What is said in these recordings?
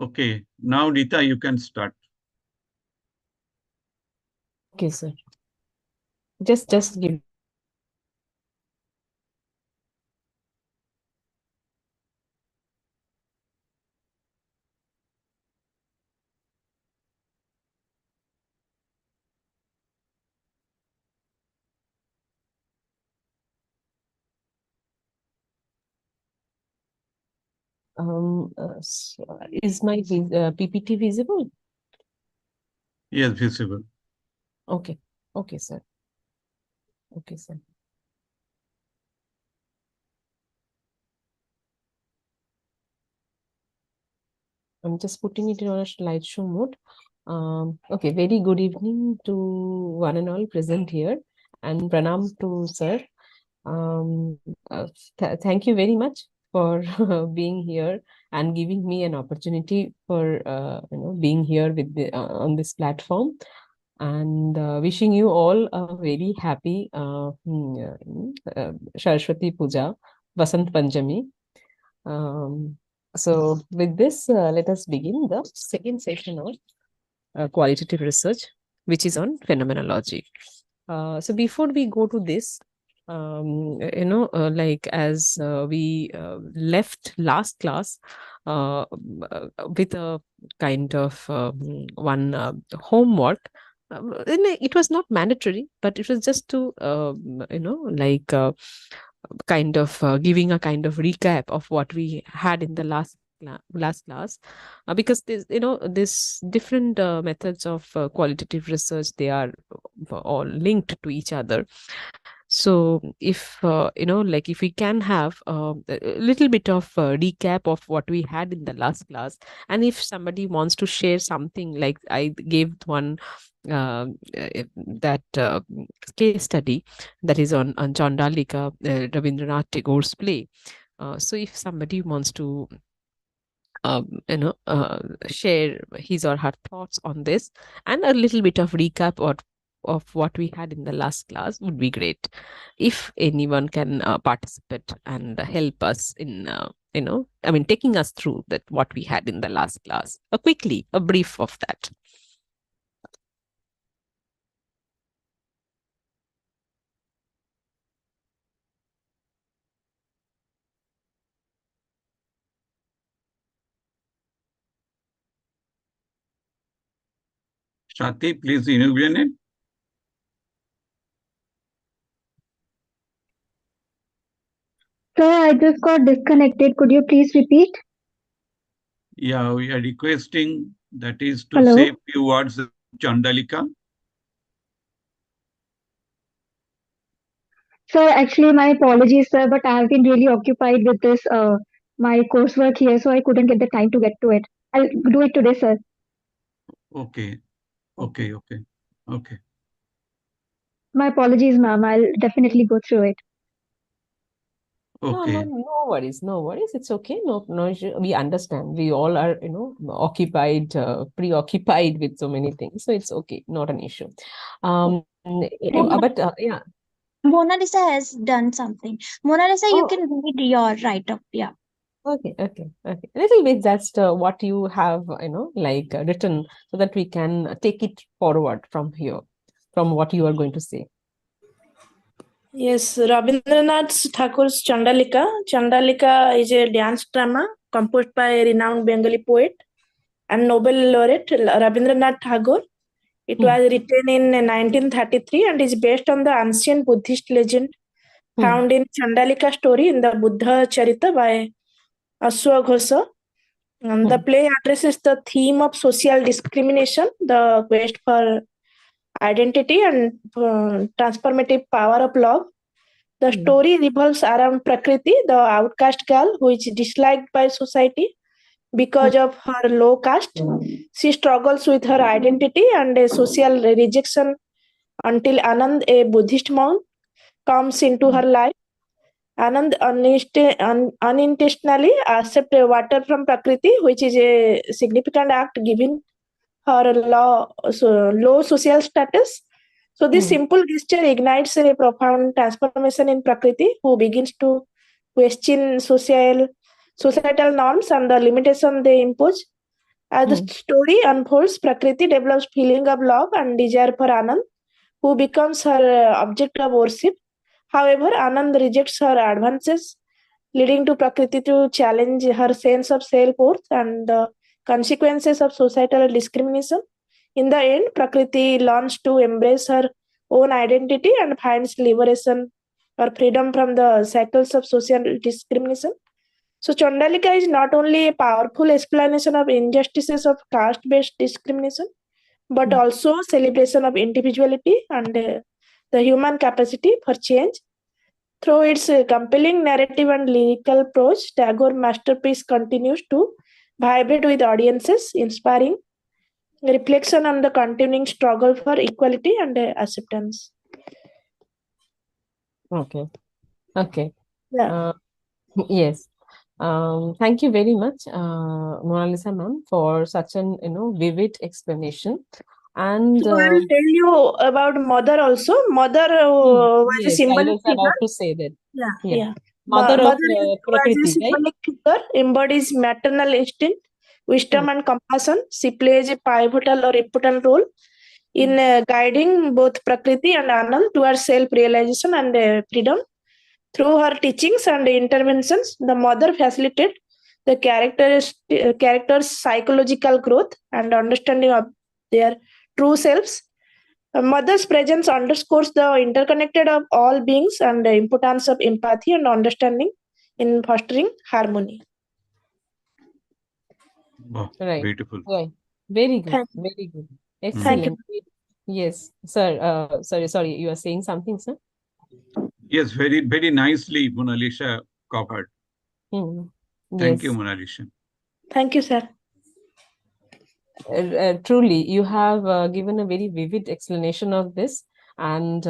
Okay, now Rita, you can start. Okay, sir. Just give. Is my PPT visible? Yes, visible. Okay. Okay, sir. Okay, sir. I'm just putting it on a slideshow mode. Okay, very good evening to one and all present here, and pranam to sir. Thank you very much for being here and giving me an opportunity for being here with on this platform, and wishing you all a very happy Saraswati Puja, Vasant Panchami. So with this, let us begin the second session of qualitative research, which is on phenomenology. So before we go to this, like as we left last class with a kind of one homework. It was not mandatory, but it was just to like kind of giving a kind of recap of what we had in the last class, because this this different methods of qualitative research, they are all linked to each other. So if like if we can have a little bit of recap of what we had in the last class, and if somebody wants to share something, like I gave one that case study that is on Chandalika, Rabindranath Tagore's play. So if somebody wants to share his or her thoughts on this, and a little bit of recap of what we had in the last class, would be great. If anyone can participate and help us in taking us through that what we had in the last class, quickly a brief of that. Shati, please enumerate. Sir, I just got disconnected. Could you please repeat? Yeah, we are requesting, that is to Hello? say few words of Chandalika. Sir, actually, my apologies, sir, but I have been really occupied with this, my coursework here, so I couldn't get the time to get to it. I'll do it today, sir. Okay, okay, okay, okay. My apologies, ma'am. I'll definitely go through it. Okay. No worries, no worries. It's okay. No issue. We understand. We all are, occupied, preoccupied with so many things. So it's okay. Not an issue. Mona, But yeah. Mona Lisa has done something. Mona Lisa, you Oh, can read your write-up. Yeah. okay. A little bit. That's what you have, like written, so that we can take it forward from here, from what you are going to say. Yes, Rabindranath Thakur's Chandalika. Chandalika is a dance drama composed by a renowned Bengali poet and Nobel laureate Rabindranath Tagore. It was written in 1933 and is based on the ancient Buddhist legend found in Chandalika story in the Buddha Charita by Ashwaghosa. The play addresses the theme of social discrimination, the quest for identity, and transformative power of love. The story revolves around Prakriti, the outcast girl who is disliked by society because of her low caste. She struggles with her identity and a social rejection until Anand, a Buddhist monk, comes into her life. Anand unintentionally accepts water from Prakriti, which is a significant act given her low social status. So this simple gesture ignites a profound transformation in Prakriti, who begins to question societal norms and the limitation they impose. As the story unfolds, Prakriti develops feeling of love and desire for Anand, who becomes her object of worship. However, Anand rejects her advances, leading to Prakriti to challenge her sense of self-worth and the consequences of societal discrimination. In the end, Prakriti learns to embrace her own identity and finds liberation or freedom from the cycles of social discrimination. So, Chandalika is not only a powerful explanation of injustices of caste-based discrimination, but also celebration of individuality and the human capacity for change. Through its compelling narrative and lyrical prose, Tagore masterpiece continues to vibrate with audiences, inspiring reflection on the continuing struggle for equality and acceptance. Okay. Okay. Yeah. Yes. Thank you very much, Mona Lisa ma'am, for such an vivid explanation. And So I will tell you about mother also. Mother was a yes, I symbolic was figure. about to say that. Yeah. Mother of Mother was Prakriti, a right? symbolic figure, embodies maternal instinct, wisdom, and compassion. She plays a pivotal or important role in guiding both Prakriti and Anand towards self-realization and freedom. Through her teachings and interventions, the mother facilitated the character's psychological growth and understanding of their true selves. A mother's presence underscores the interconnected of all beings and the importance of empathy and understanding in fostering harmony. Wow, Right. beautiful. Right. Very good. Thank you. Very good. Thank you. Excellent. Yes, sir. Sorry. You are saying something, sir? Yes, very, very nicely, Mona Lisa covered. Thank you, Yes. Mona Lisa. Thank you, sir. Truly, you have given a very vivid explanation of this, and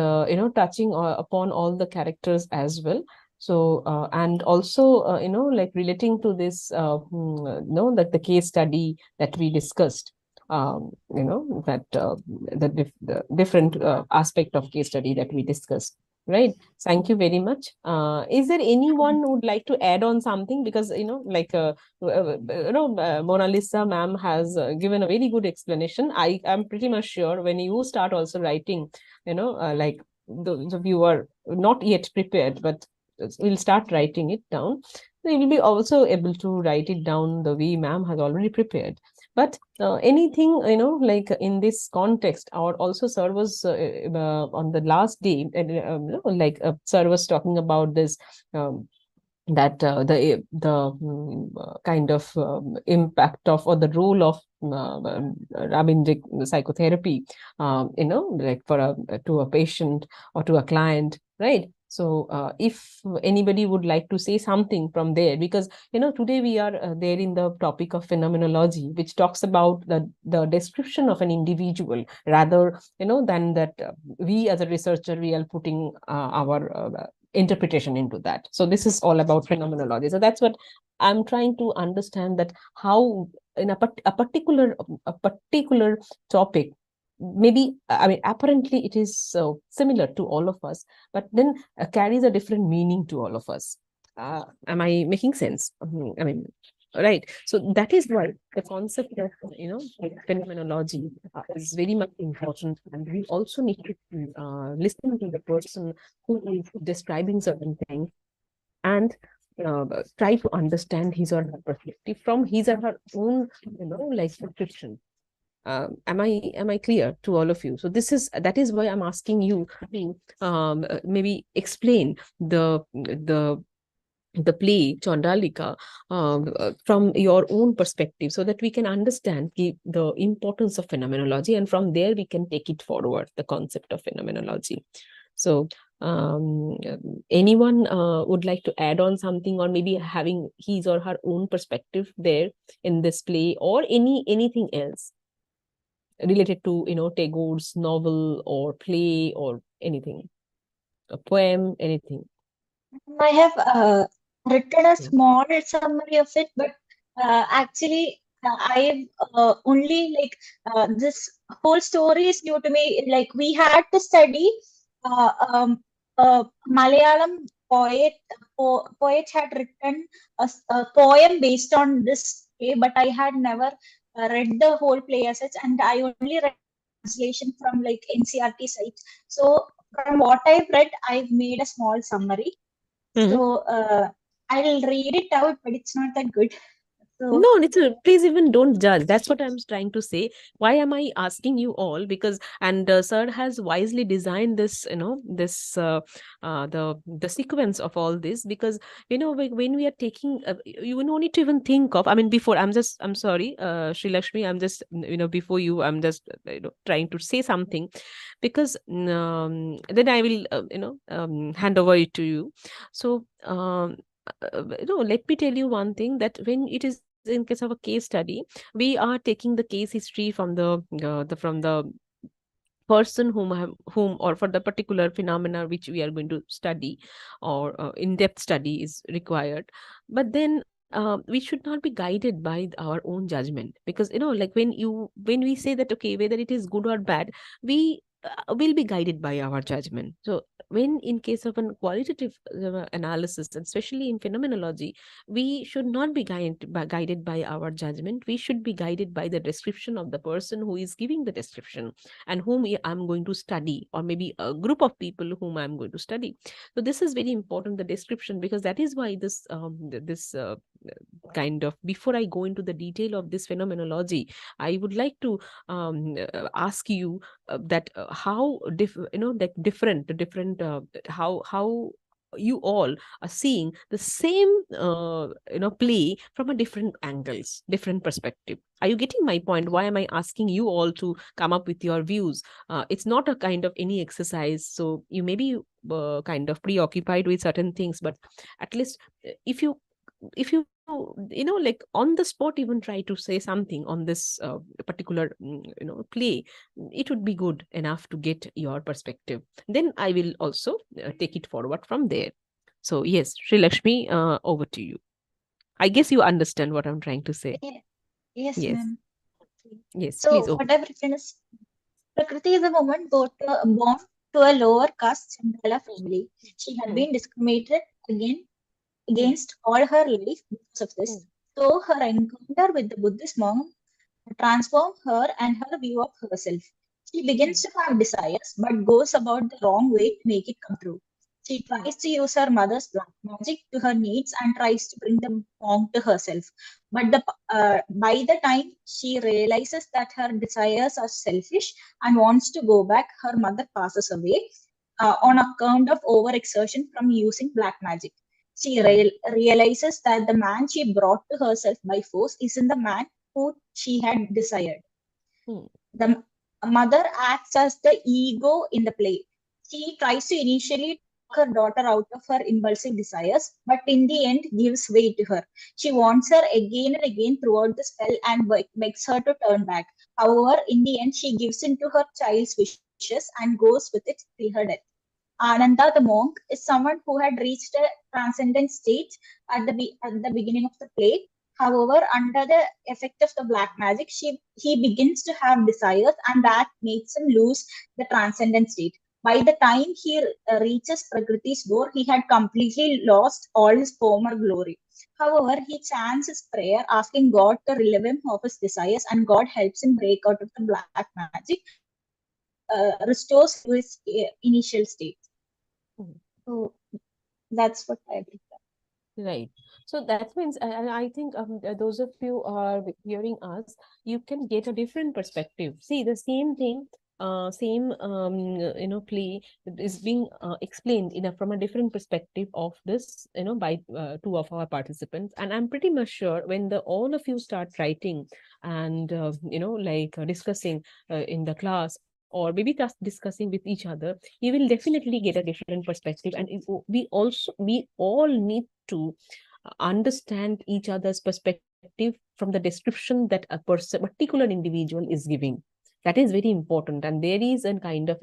touching upon all the characters as well. So and also like relating to this that the case study that we discussed, that the different aspect of case study that we discussed. Right. Thank you very much. Is there anyone who would like to add on something? Because Mona Lisa ma'am has given a very good explanation. I am pretty much sure when you start also writing, like those of you are not yet prepared, but we'll start writing it down. So you will be also able to write it down the way ma'am has already prepared. But anything, like in this context, or also sir was on the last day, like sir was talking about this, that kind of impact of, or the role of Rabindranath psychotherapy, like to a patient or to a client, right? So if anybody would like to say something from there, because today we are there in the topic of phenomenology, which talks about the description of an individual rather than that we as a researcher we are putting our interpretation into that. So this is all about phenomenology. So that's what I'm trying to understand, that how in a particular topic, maybe apparently it is similar to all of us, but then carries a different meaning to all of us. Am I making sense? Right. So that is why the concept of phenomenology is very much important, and we also need to listen to the person who is describing certain things, and try to understand his or her perspective from his or her own like description. Am I clear to all of you? So that is why I'm asking you to maybe explain the play Chandalika from your own perspective, so that we can understand the importance of phenomenology, and from there we can take it forward, the concept of phenomenology. So anyone would like to add on something, or maybe having his or her own perspective there in this play, or anything else related to Tagore's novel or play, or anything, a poem, anything? I have written a small summary of it, but actually, I've only this whole story is new to me. Like, we had to study Malayalam poet. Poet had written a poem based on this play, but I had never read the whole play as such, and I only read translation from like NCRT site. So from what I've read, I've made a small summary. So I'll read it out, but it's not that good. So No, please even don't judge. That's what I'm trying to say. Why am I asking you all? Because sir has wisely designed this, this the sequence of all this, because when we are taking, you no need to even think of. I mean, before I'm sorry, Sri Lakshmi, I'm just before you, I'm just trying to say something, because then I will hand over it to you. So let me tell you one thing, that when it is in case of a case study, we are taking the case history from the person whom or for the particular phenomena which we are going to study, or in-depth study is required. But then we should not be guided by our own judgment, because like when we say that, okay, whether it is good or bad, we will be guided by our judgment. So when in case of a qualitative analysis, and especially in phenomenology, we should not be guided by our judgment. We should be guided by the description of the person who is giving the description, and whom I'm going to study, or maybe a group of people whom I'm going to study. So this is very important, the description, because that is why this kind of, before I go into the detail of this phenomenology, I would like to ask you that how different how you all are seeing the same play from a different angles, different perspective. Are you getting my point? Why am I asking you all to come up with your views? It's not a kind of any exercise, so you may be kind of preoccupied with certain things, but at least if you like on the spot even try to say something on this particular play, it would be good enough to get your perspective. Then I will also take it forward from there. So yes, Sri Lakshmi, over to you. I guess you understand what I'm trying to say. Yes, Yes. ma'am. Yes, So please. what I've written is, Prakriti is a woman born to a lower caste Chandala family. She had been discriminated against all her life because of this. So her encounter with the Buddhist monk transformed her and her view of herself. She begins to have desires, but goes about the wrong way to make it come true. She tries to use her mother's black magic to her needs and tries to bring the monk to herself. But by the time she realizes that her desires are selfish and wants to go back, her mother passes away on account of overexertion from using black magic. She realizes that the man she brought to herself by force isn't the man who she had desired. The mother acts as the ego in the play. She tries to initially talk her daughter out of her impulsive desires, but in the end gives way to her. She wants her again and again throughout the spell and begs her to turn back. However, in the end, she gives in to her child's wishes and goes with it till her death. Ananda, the monk, is someone who had reached a transcendent state at the beginning of the play. However, under the effect of the black magic, he begins to have desires, and that makes him lose the transcendent state. By the time he reaches Prakriti's door, he had completely lost all his former glory. However, he chants his prayer, asking God to relieve him of his desires, and God helps him break out of the black magic and restores to his initial state. So that's what I think. Right. So that means, I think those of you are hearing us, you can get a different perspective. See, the same thing, same play is being explained from a different perspective of this, by two of our participants. And I'm pretty much sure when all of you start writing and discussing in the class, or maybe just discussing with each other, you will definitely get a different perspective. And we all need to understand each other's perspective from the description that a particular individual is giving. That is very important, and there is a kind of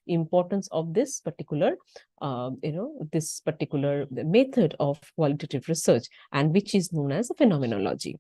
importance of this particular method of qualitative research, and which is known as a phenomenology.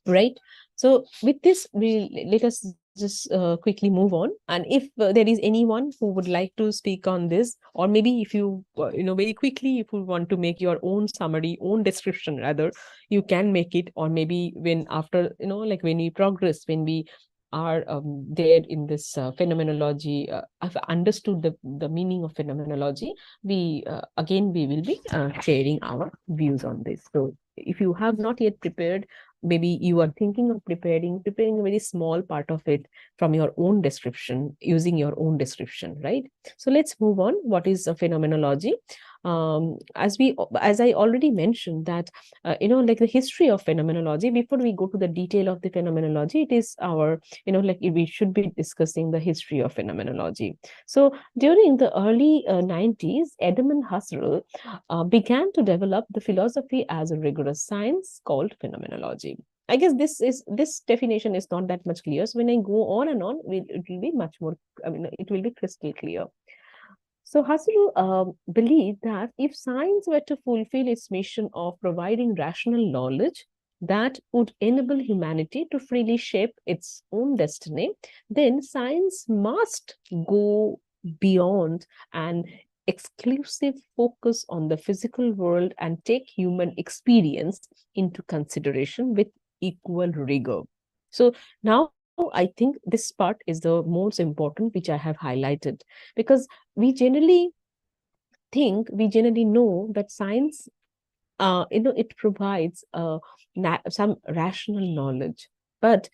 Right. So with this, let us just quickly move on. And if there is anyone who would like to speak on this, or maybe if you, very quickly, if you want to make your own summary, own description rather, you can make it. Or maybe when after, like when we progress, when we are there in this phenomenology, I've understood the meaning of phenomenology, we we will be sharing our views on this. So if you have not yet prepared, maybe you are thinking of preparing a very small part of it from your own description, using your own description, right? So let's move on. What is a phenomenology? As I already mentioned that, like the history of phenomenology, before we go to the detail of the phenomenology, it is our, like we should be discussing the history of phenomenology. So during the early 90s, Edmund Husserl began to develop the philosophy as a rigorous science called phenomenology. I guess this definition is not that much clear. So when I go on and on, it will be much more, it will be crystal clear. So Husserl believed that if science were to fulfill its mission of providing rational knowledge that would enable humanity to freely shape its own destiny, then science must go beyond an exclusive focus on the physical world and take human experience into consideration with equal rigor. So now I think this part is the most important, which I have highlighted, because we generally know that science, it provides some rational knowledge, but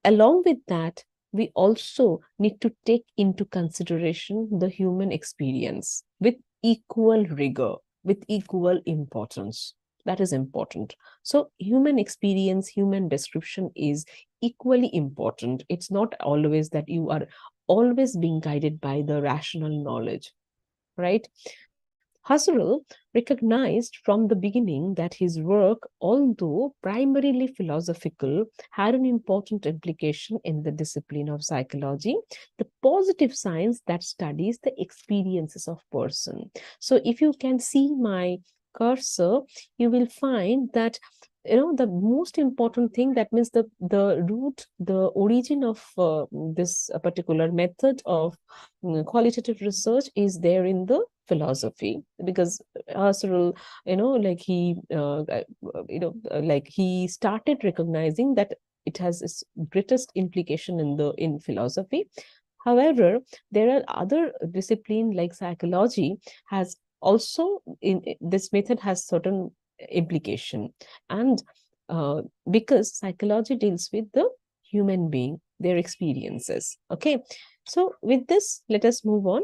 along with that, we also need to take into consideration the human experience with equal rigor, with equal importance. That is important. So human experience, human description is equally important. It's not always that you are always being guided by the rational knowledge, right? Husserl recognized from the beginning that his work, although primarily philosophical, had an important implication in the discipline of psychology, the positive science that studies the experiences of person. So if you can see my cursor, you will find that the most important thing, that means the root, the origin of this particular method of qualitative research is there in the philosophy, because Husserl, he started recognizing that it has its greatest implication in philosophy. However, there are other disciplines like psychology has also, in this method has certain implication, and because psychology deals with the human being, their experiences. Okay, so with this, let us move on.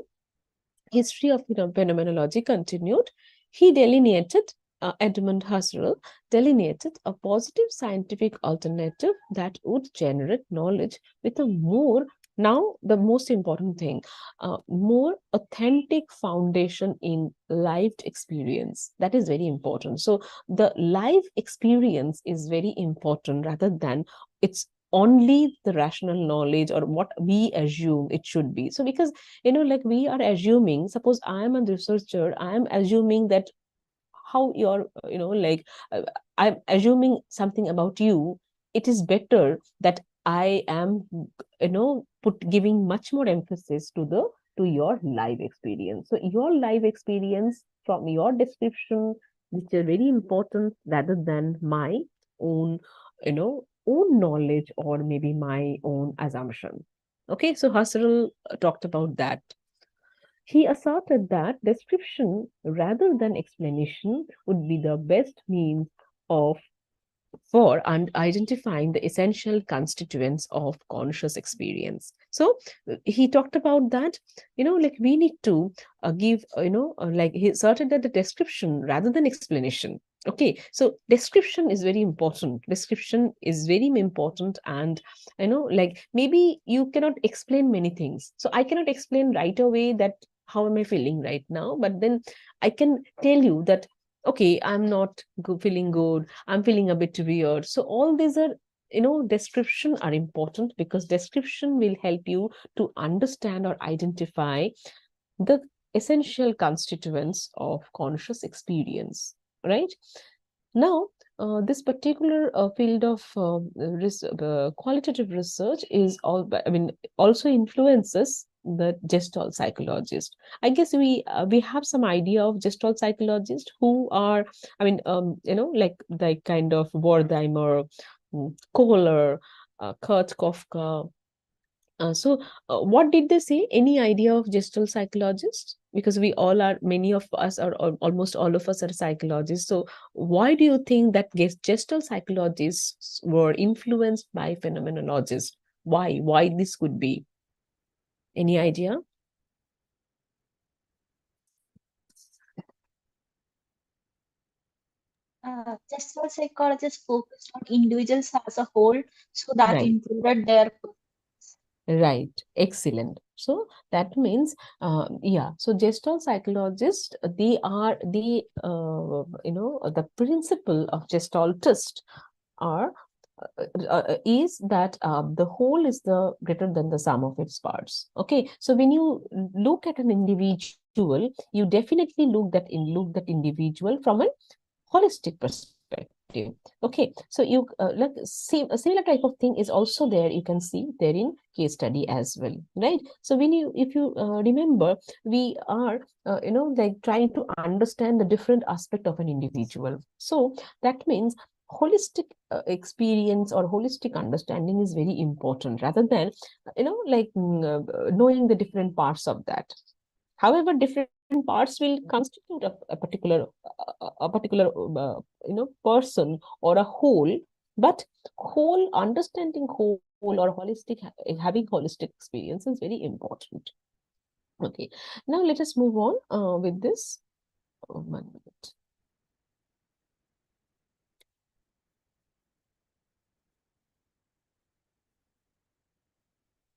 History of phenomenology continued. He delineated, Edmund Husserl delineated a positive scientific alternative that would generate knowledge with a more, now the most important thing, more authentic foundation in lived experience. That is very important. So the live experience is very important rather than it's only the rational knowledge or what we assume it should be. So because like we are assuming, suppose I am a researcher, I am assuming that how you're I'm assuming something about you, it is better that I am giving much more emphasis to your live experience. So your live experience from your description, which are very important, rather than my own own knowledge or maybe my own assumption. Okay, so Husserl talked about that. He asserted that description rather than explanation would be the best means for identifying the essential constituents of conscious experience. So he talked about that, like we need to give, like he asserted that the description rather than explanation. Okay, so description is very important. Description is very important, and like maybe you cannot explain many things. So I cannot explain right away that how am I feeling right now, but then I can tell you that okay, I'm not feeling good, I'm feeling a bit weird. So all these are, description are important, because description will help you to understand or identify the essential constituents of conscious experience, right? Now, this particular field of qualitative research is also influences the Gestalt psychologist. I guess we have some idea of Gestalt psychologists who are, like kind of Wertheimer, Kohler, Kurt Kafka. What did they say? Any idea of Gestalt psychologists? Because we all are, many of us are, almost all of us are psychologists. So why do you think that Gestalt psychologists were influenced by phenomenologists? Why? Why this could be? Any idea? Just psychologists focused on individuals as a whole, so that Right. included their. Right. Excellent. So that means, so Gestalt psychologists, they are the, the principle of Gestaltist are is that the whole is the greater than the sum of its parts. Okay, so when you look at an individual, you definitely look that individual from a holistic perspective. Okay, so you see a similar type of thing is also there. You can see there in case study as well, right? So if you remember, we are like trying to understand the different aspect of an individual. So that means holistic experience or holistic understanding is very important, rather than knowing the different parts of that. However, different parts will constitute a particular person or a whole, but whole understanding whole or holistic, having holistic experience is very important. Okay, now let us move on with this. 1 minute.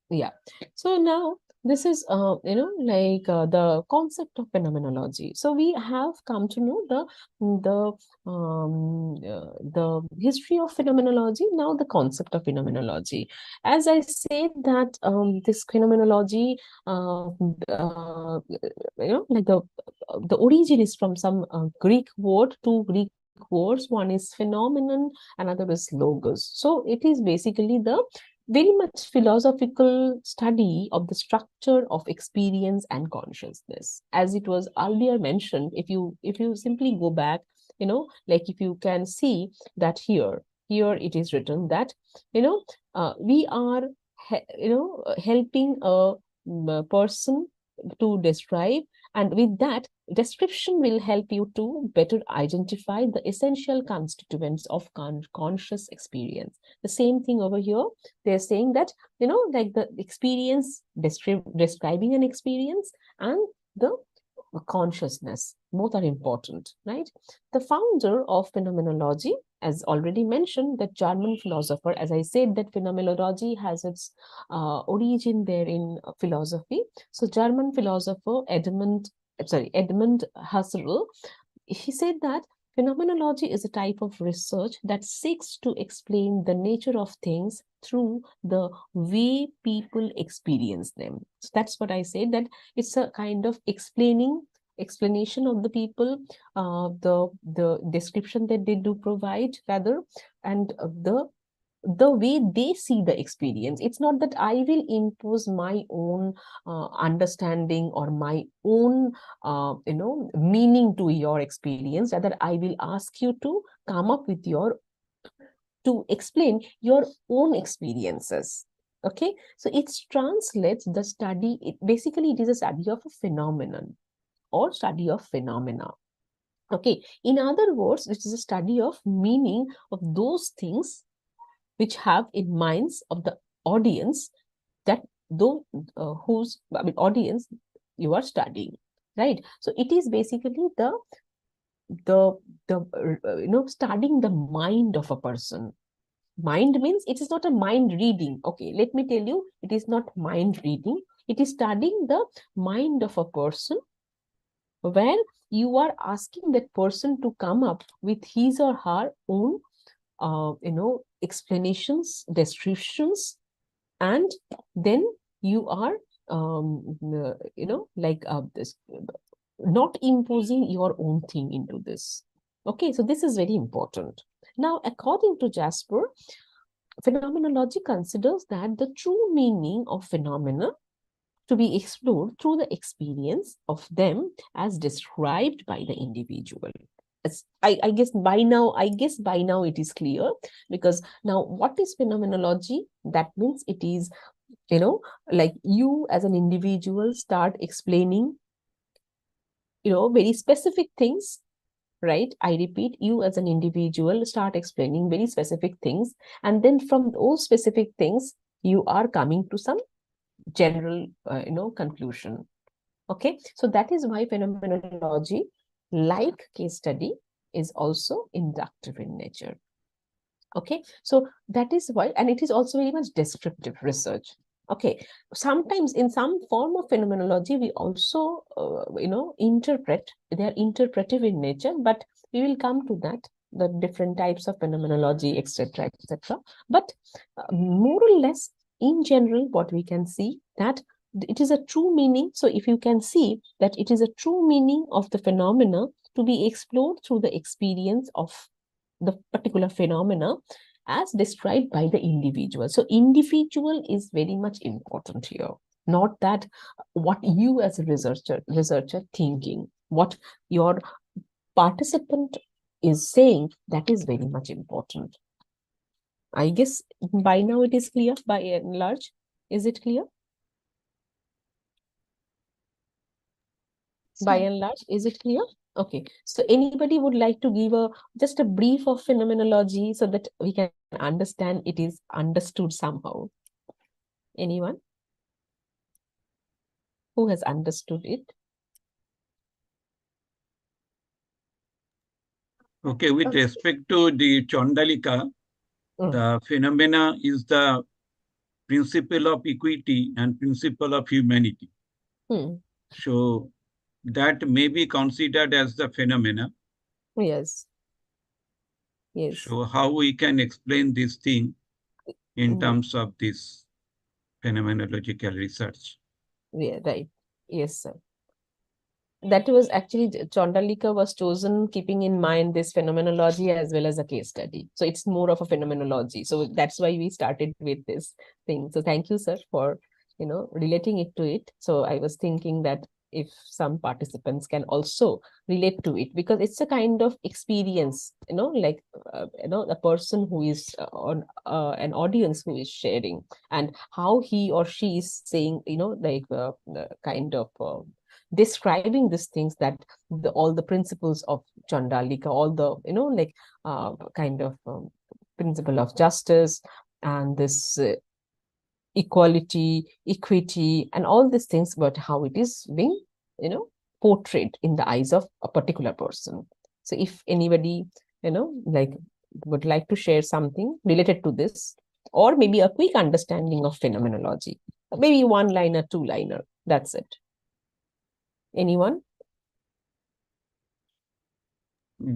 Yeah, so now this is the concept of phenomenology. So we have come to know the history of phenomenology. Now the concept of phenomenology, as I said, that this phenomenology, like the origin is from some Greek word, two Greek words. One is phenomenon, another is logos. So it is basically the very much philosophical study of the structure of experience and consciousness. As it was earlier mentioned, if you simply go back, like if you can see that here it is written that we are helping a person to describe, and with that description will help you to better identify the essential constituents of conscious experience. The same thing over here, they're saying that like the experience, describing an experience, and the consciousness, both are important, right? The founder of phenomenology, as already mentioned, the German philosopher, as I said, that phenomenology has its origin there in philosophy. So German philosopher Edmund Husserl, he said that phenomenology is a type of research that seeks to explain the nature of things through the way people experience them. So that's what I said, that it's a kind of explanation of the people, the description that they do provide, rather, and the way they see the experience. It's not that I will impose my own understanding or my own meaning to your experience. Rather, I will ask you to come up with to explain your own experiences. Okay, so it translates the study. Basically, it is a study of a phenomenon or study of phenomena. Okay, in other words, it is a study of meaning of those things which have in minds of the audience, that whose audience you are studying, right? So it is basically studying the mind of a person. Mind means it is not a mind reading. Okay, let me tell you, it is not mind reading. It is studying the mind of a person, where you are asking that person to come up with his or her own explanations, descriptions, and then you are this, not imposing your own thing into this. Okay, so this is very important. Now, according to Jasper, phenomenology considers that the true meaning of phenomena to be explored through the experience of them as described by the individual. I guess by now it is clear, because now what is phenomenology? That means it is, like you as an individual start explaining, very specific things, right? I repeat, you as an individual start explaining very specific things, and then from those specific things, you are coming to some general, conclusion. Okay, so that is why phenomenology, like case study, is also inductive in nature. Okay, so that is why, and it is also very much descriptive research. Okay, sometimes in some form of phenomenology, we also, interpret, they are interpretive in nature, but we will come to that, the different types of phenomenology, etc., etc. But more or less, in general, what we can see that it is a true meaning. So if you can see that it is a true meaning of the phenomena to be explored through the experience of the particular phenomena as described by the individual. So individual is very much important here, not that what you as a researcher thinking, what your participant is saying, that is very much important. I guess by now it is clear by and large. Is it clear? By and large, is it clear? Okay, so anybody would like to give just a brief of phenomenology so that we can understand it is understood somehow? Anyone who has understood it? Okay, with respect to the Chandalika, the phenomena is the principle of equity and principle of humanity. So that may be considered as the phenomena. Yes. Yes. So how we can explain this thing in terms of this phenomenological research? Yeah, right. Yes, sir. That was actually, Chandalika was chosen keeping in mind this phenomenology as well as a case study. So it's more of a phenomenology. So that's why we started with this thing. So thank you, sir, for, relating it to it. So I was thinking that if some participants can also relate to it, because it's a kind of experience, like, a person who is on an audience who is sharing, and how he or she is saying, like the kind of describing these things, that all the principles of Chandalika, all the, like kind of principle of justice, and this equality, equity, and all these things, but how it is being, portrayed in the eyes of a particular person. So if anybody, like would like to share something related to this, or maybe a quick understanding of phenomenology, maybe one-liner, two-liner, that's it. Anyone?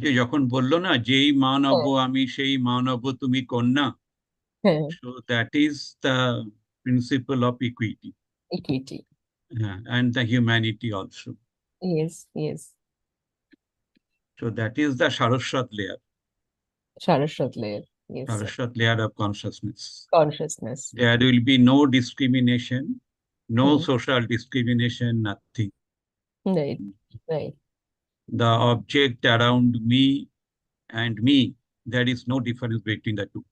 যে যখন বললো না যেই মানব আমি সেই মানব তুমি কন্যা, so that is the principle of equity. Equity. And the humanity also. Yes, yes. So that is the Saraswat layer. Saraswat layer. Yes. Saraswat layer of consciousness. Consciousness. There will be no discrimination, no social discrimination, nothing. Right, right. The object around me and me, there is no difference between the two.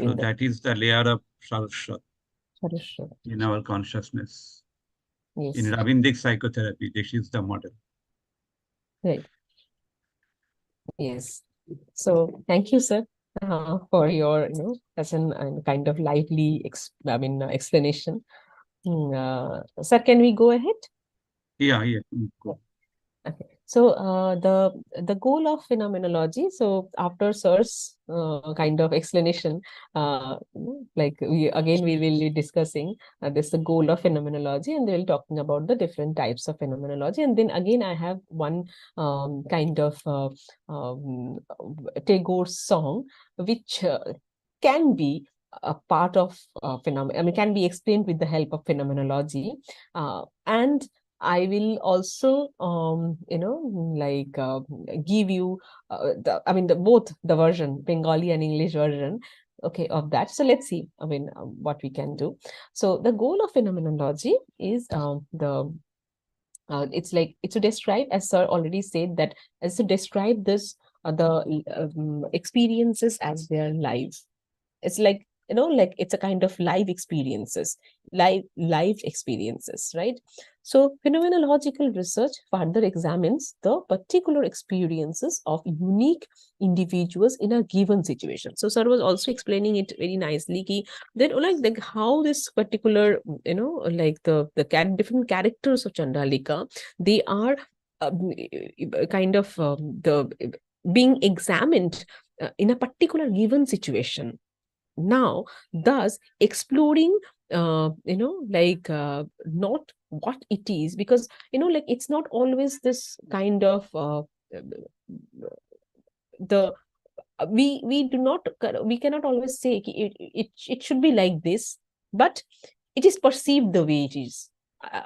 So that is the layer of Saraswat in our consciousness. Yes. In Ravindic psychotherapy, this is the model. Right. Yes. So thank you, sir, for your, as an kind of lively, explanation. Sir, can we go ahead? Yeah. Go. Okay. So the goal of phenomenology, so after sir's kind of explanation, like we will be discussing this, the goal of phenomenology, and they will talking about the different types of phenomenology. And then again I have one kind of Tagore's song, which can be a part of can be explained with the help of phenomenology, and I will also, give you, both the version, Bengali and English version, okay, of that. So let's see, what we can do. So the goal of phenomenology is it's to describe, as sir already said, that as to describe this, the experiences as their lives. It's like, it's a kind of live experiences, live experiences, right? So phenomenological research further examines the particular experiences of unique individuals in a given situation. So sir was also explaining it very nicely, that like how this particular, different characters of Chandalika, they are kind of the being examined in a particular given situation. Now, thus exploring, not what it is, because it's not always this kind of we cannot always say it should be like this, but it is perceived the way it is.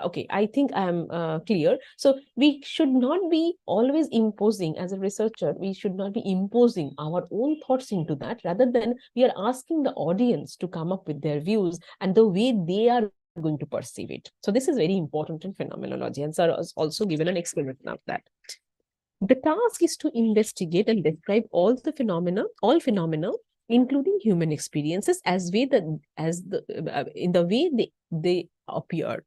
Okay, I think I am clear. So we should not be always imposing, as a researcher, we should not be imposing our own thoughts into that. Rather than we are asking the audience to come up with their views and the way they are going to perceive it. So this is very important in phenomenology, and sir has also given an explanation of that. The task is to investigate and describe all phenomena, including human experiences, in the way they appear.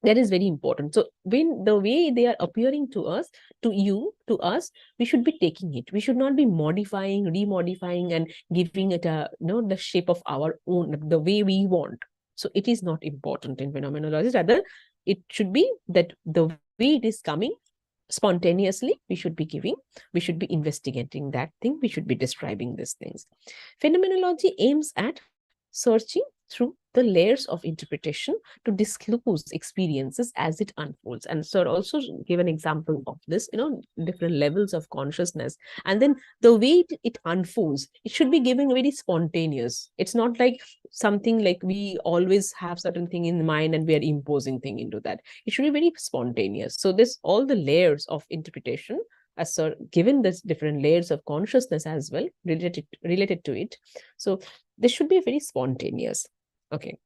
That is very important. So when the way they are appearing to us, to us, we should be taking it. We should not be modifying, remodifying, and giving it the shape of our own, the way we want. So it is not important in phenomenology. Rather, it should be that the way it is coming spontaneously, we should be investigating that thing, we should be describing these things. Phenomenology aims at searching through the layers of interpretation to disclose experiences as it unfolds. And sir also gave an example of this, different levels of consciousness. And then the way it unfolds, it should be given very spontaneous. It's not like something like we always have certain thing in mind and we are imposing thing into that. It should be very spontaneous. So this, all the layers of interpretation, as sir given this different layers of consciousness as well related to it. So this should be very spontaneous. Okay.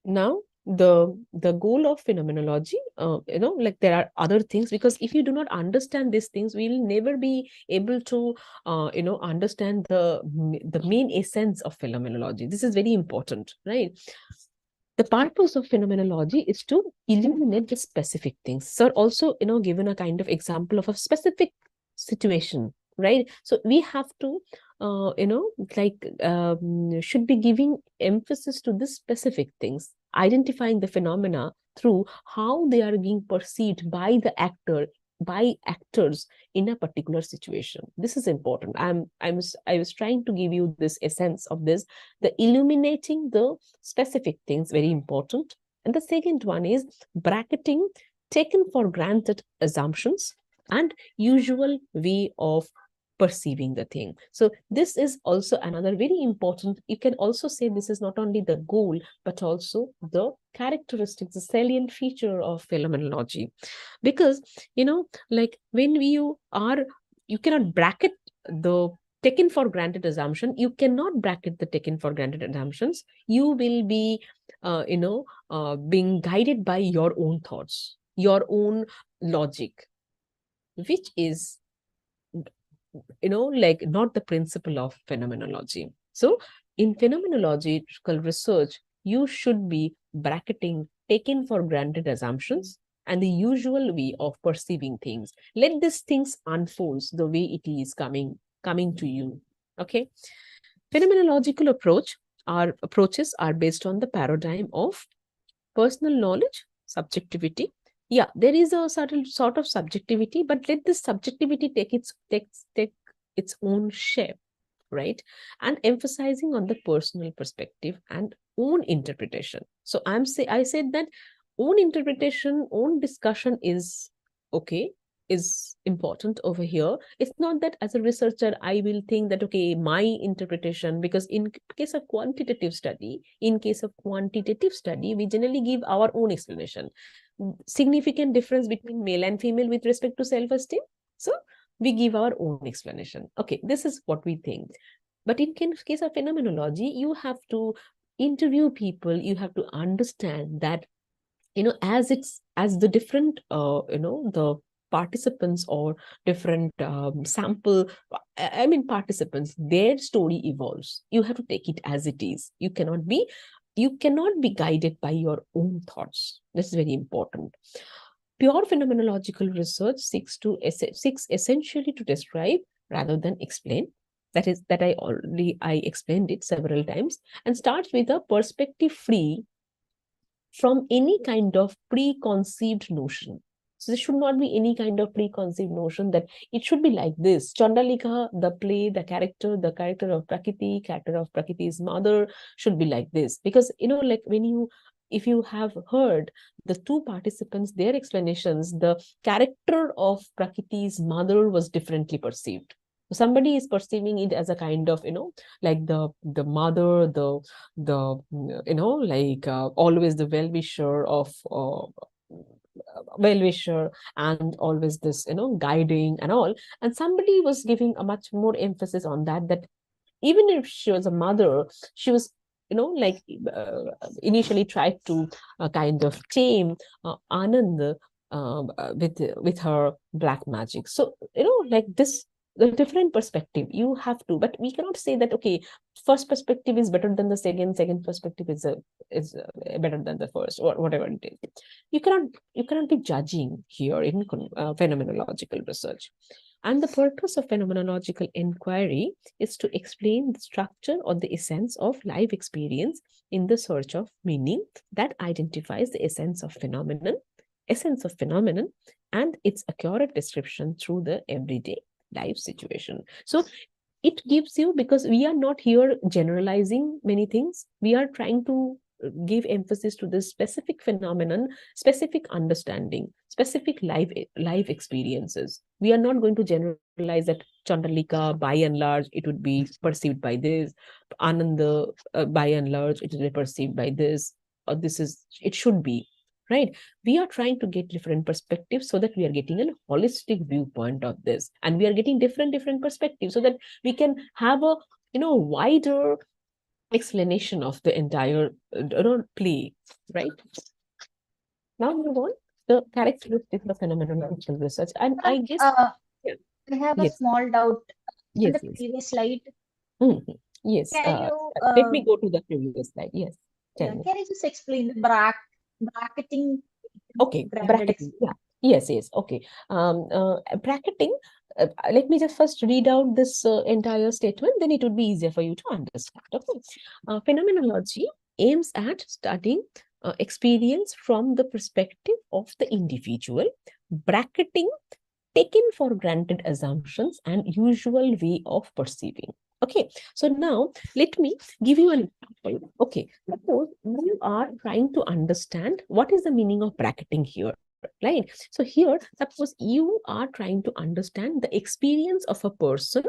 Now, the goal of phenomenology, there are other things, because if you do not understand these things, we will never be able to, understand the main essence of phenomenology. This is very important, right? The purpose of phenomenology is to illuminate the specific things. Sir also, given a kind of example of a specific situation, right? So we have to, should be giving emphasis to the specific things, identifying the phenomena through how they are being perceived by the actors in a particular situation. This is important. I was trying to give you this essence of this, the illuminating the specific things, very important. And the second one is bracketing taken for granted assumptions and usual way of perceiving the thing. So this is also another very important, you can also say this is not only the goal, but also the characteristics, the salient feature of phenomenology. Because, when you cannot bracket the taken for granted assumption, you cannot bracket the taken for granted assumptions. You will be, being guided by your own thoughts, your own logic, which is not the principle of phenomenology. So in phenomenological research, you should be bracketing taken for granted assumptions and the usual way of perceiving things. Let these things unfold the way it is coming to you. Okay. Phenomenological approaches are based on the paradigm of personal knowledge, subjectivity. Yeah, there is a certain sort of subjectivity, but let this subjectivity take its own shape, right? And emphasizing on the personal perspective and own interpretation. So I said that own interpretation, own discussion is okay, is important over here. It's not that as a researcher, I will think that, okay, my interpretation, because in case of quantitative study, we generally give our own explanation. Significant difference between male and female with respect to self-esteem. So we give our own explanation. Okay, this is what we think. But in case of phenomenology, you have to interview people, you have to understand that, as the different, the participants or different sample, participants, their story evolves. You have to take it as it is. You cannot be guided by your own thoughts. This is very important. Pure phenomenological research seeks essentially to describe rather than explain. That I explained it several times, and starts with a perspective free from any kind of preconceived notion. So there should not be any kind of preconceived notion that it should be like this. Chandalika, the play, the character of Prakriti, character of Prakriti's mother should be like this. Because, like if you have heard the two participants, their explanations, the character of Prakriti's mother was differently perceived. Somebody is perceiving it as a kind of, like the mother, the always the well-wisher and always this, guiding and all. And somebody was giving a much more emphasis on that even if she was a mother, she was, initially tried to kind of tame Anand with her black magic. So, like this, the different perspective you have to, but we cannot say that, okay, first perspective is better than the second perspective is better than the first, or whatever it is. You cannot be judging here in phenomenological research. And the purpose of phenomenological inquiry is to explain the structure or the essence of life experience in the search of meaning that identifies the essence of phenomenon and its accurate description through the everyday life situation. So it gives you, because we are not here generalizing many things, we are trying to give emphasis to this specific phenomenon, specific understanding, specific life experiences. We are not going to generalize that Chandalika, by and large, it would be perceived by this. Ananda, by and large, it will be perceived by this, or it should be. Right? We are trying to get different perspectives so that we are getting a holistic viewpoint of this, and we are getting different perspectives so that we can have a wider explanation of the entire play. Right? Now move on the characteristics of phenomenological research, and I guess I have a yes, small doubt on yes, the yes. previous slide. Yes. Can you Let me go to the previous slide. Yes. Tell me. can you just explain the bracketing? Okay, bracketing. Yeah. Yes. Okay. Bracketing. Let me just first read out this entire statement, then it would be easier for you to understand. Okay. Phenomenology aims at studying experience from the perspective of the individual, bracketing taken for granted assumptions and usual way of perceiving. Okay, so now let me give you an example. Okay, suppose you are trying to understand what is the meaning of bracketing here, right? So here, suppose you are trying to understand the experience of a person,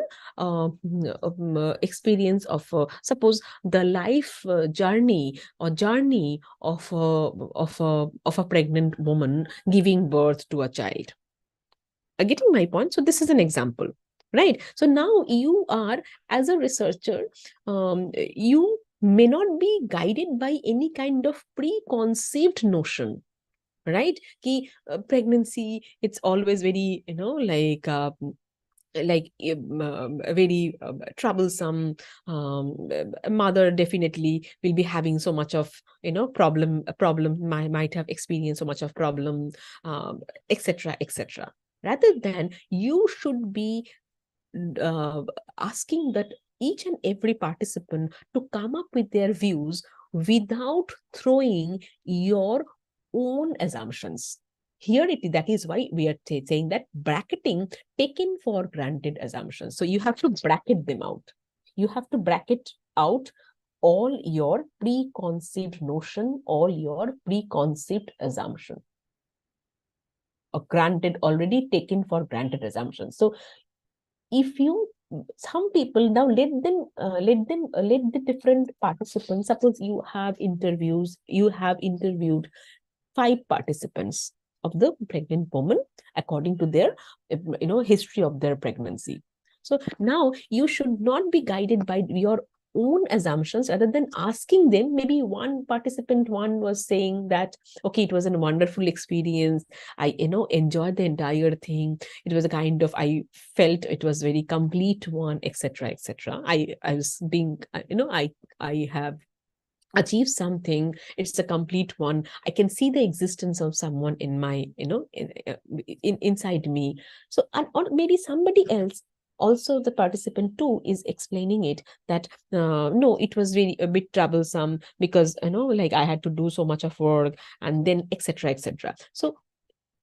experience of suppose the life journey of a pregnant woman giving birth to a child. Getting my point? So this is an example, right? So now you are, as a researcher, you may not be guided by any kind of preconceived notion, right? Pregnancy, it's always very, very troublesome. A mother definitely will be having so much of problem might have experienced so much of problem, etc. Rather than you should be asking that each and every participant to come up with their views without throwing your own assumptions. Here that is why we are saying that bracketing taken for granted assumptions. So you have to bracket them out. You have to bracket out all your preconceived notion, all your preconceived assumption. already taken for granted assumptions. So if you, some people, now let the different participants, suppose you have interviewed 5 participants of the pregnant woman according to their history of their pregnancy. So now you should not be guided by your own assumptions, rather than asking them. Maybe one participant was saying that, okay, it was a wonderful experience, I enjoyed the entire thing, it was a kind of, I felt it was very complete one, etc., etc. I was being I have achieve something, it's a complete one, I can see the existence of someone in my inside me. So, or maybe somebody else, also the participant 2, is explaining it that no, it was really a bit troublesome, because like I had to do so much of work, and then etc., etc. So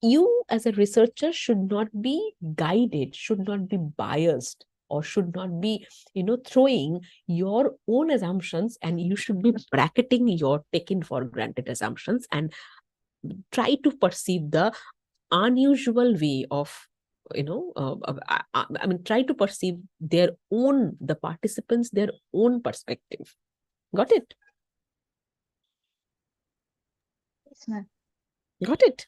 you as a researcher should not be guided, should not be biased, or should not be throwing your own assumptions, and you should be bracketing your taken for granted assumptions, and try to perceive the unusual way of I mean, try to perceive the participants, their own perspective. Got it? Yes, ma'am. Got it?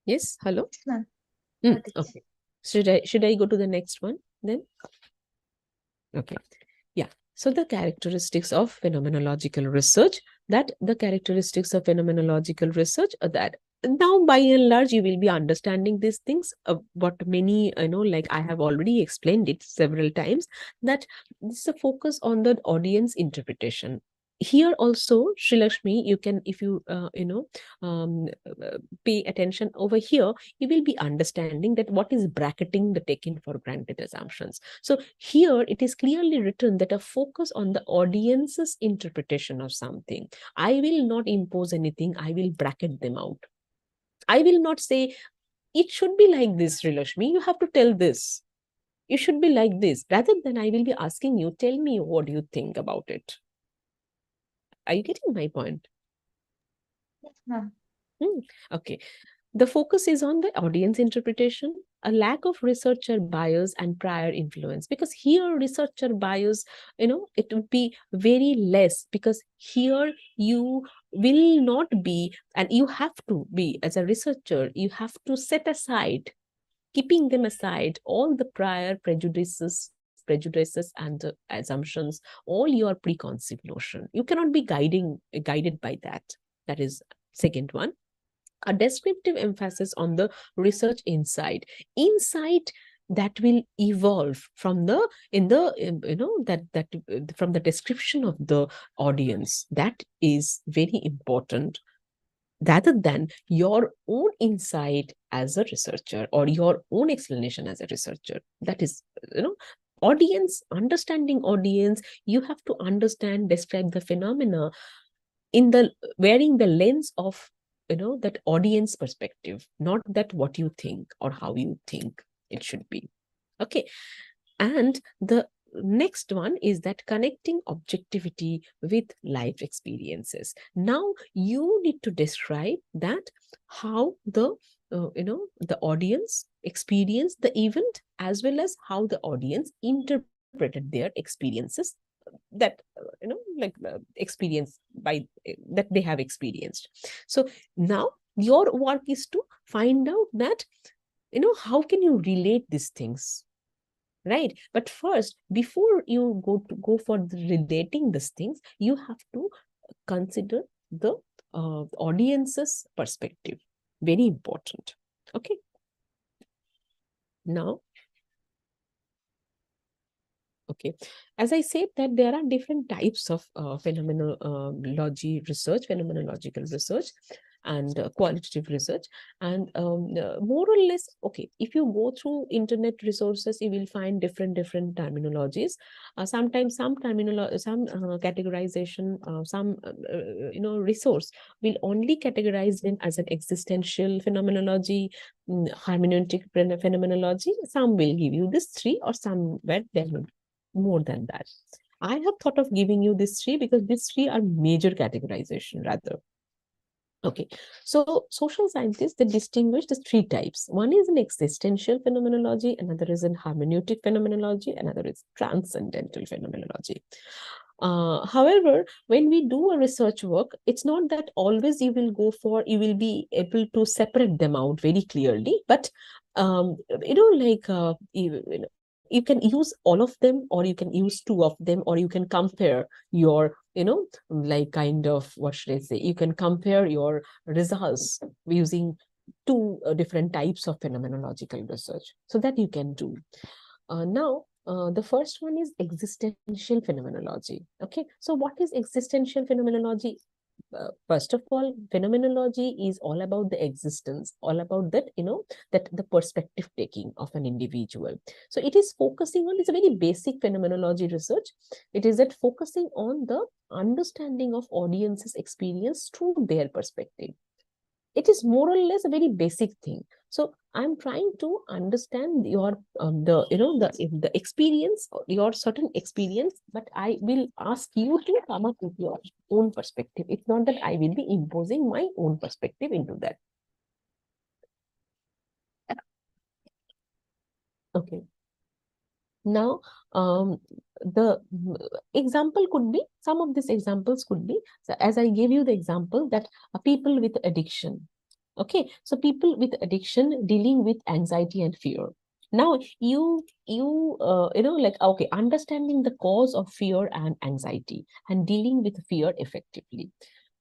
Yes, hello? Yes, ma'am. Okay. Should I go to the next one then? Okay. Yeah. So the characteristics of phenomenological research, that now by and large you will be understanding these things, what many like I have already explained it several times, that this is a focus on the audience interpretation. Here also, Sri Lakshmi, you can, if you pay attention over here, you will be understanding that what is bracketing the taken for granted assumptions. So here it is clearly written that a focus on the audience's interpretation of something. I will not impose anything, I will bracket them out. I will not say it should be like this, Sri Lakshmi, you have to tell this, you should be like this. Rather than I will be asking you, tell me what do you think about it. Are you getting my point? Yes, ma'am. Okay. The focus is on the audience interpretation, a lack of researcher bias and prior influence, because here researcher bias, it would be very less, because here you will not be, and you have to be, as a researcher, you have to set aside, keeping them aside, all the prior prejudices and assumptions, all your preconceived notion. You cannot be guided by that. That is second one. A descriptive emphasis on the research insight that will evolve from the from the description of the audience. That is very important, rather than your own insight as a researcher or your own explanation as a researcher. That is, audience, understanding audience, you have to understand, describe the phenomena in the wearing the lens of that audience perspective, not that what you think or how you think it should be. Okay. And the next one is that connecting objectivity with life experiences. Now you need to describe that how the the audience experienced the event, as well as how the audience interpreted their experiences, that experience by that they have experienced. So now your work is to find out that how can you relate these things, right? But first, before you go for relating these things, you have to consider the audience's perspective. Very important. Okay. Now, okay, as I said, that there are different types of phenomenological research, and qualitative research, and more or less, okay, if you go through internet resources, you will find different terminologies. Sometimes some categorization, some resource will only categorize them as an existential phenomenology, hermeneutic phenomenology. Some will give you this 3, or somewhere there will be more than that. I have thought of giving you these 3 because these 3 are major categorization rather. Okay, so social scientists, they distinguish the three types. One is an existential phenomenology, another is an hermeneutic phenomenology, another is transcendental phenomenology. However, when we do a research work, it's not that always you will be able to separate them out very clearly, but you can use all of them, or you can use two of them, or you can compare your, like kind of, what should I say, you can compare your results using two different types of phenomenological research. So that you can do. Now, the first one is existential phenomenology. Okay, so what is existential phenomenology? First of all, phenomenology is all about the existence, all about that, that the perspective taking of an individual. So it is focusing on, it's a very basic phenomenology research. It is that focusing on the understanding of audience's experience through their perspective. It is more or less a very basic thing. So I'm trying to understand your the experience, your certain experience, but I will ask you to come up with your own perspective. It's not that I will be imposing my own perspective into that. Okay. Now, the example could be, some of these examples could be, so as I gave you the example that people with addiction. Okay, so people with addiction dealing with anxiety and fear. Now, okay, understanding the cause of fear and anxiety and dealing with fear effectively.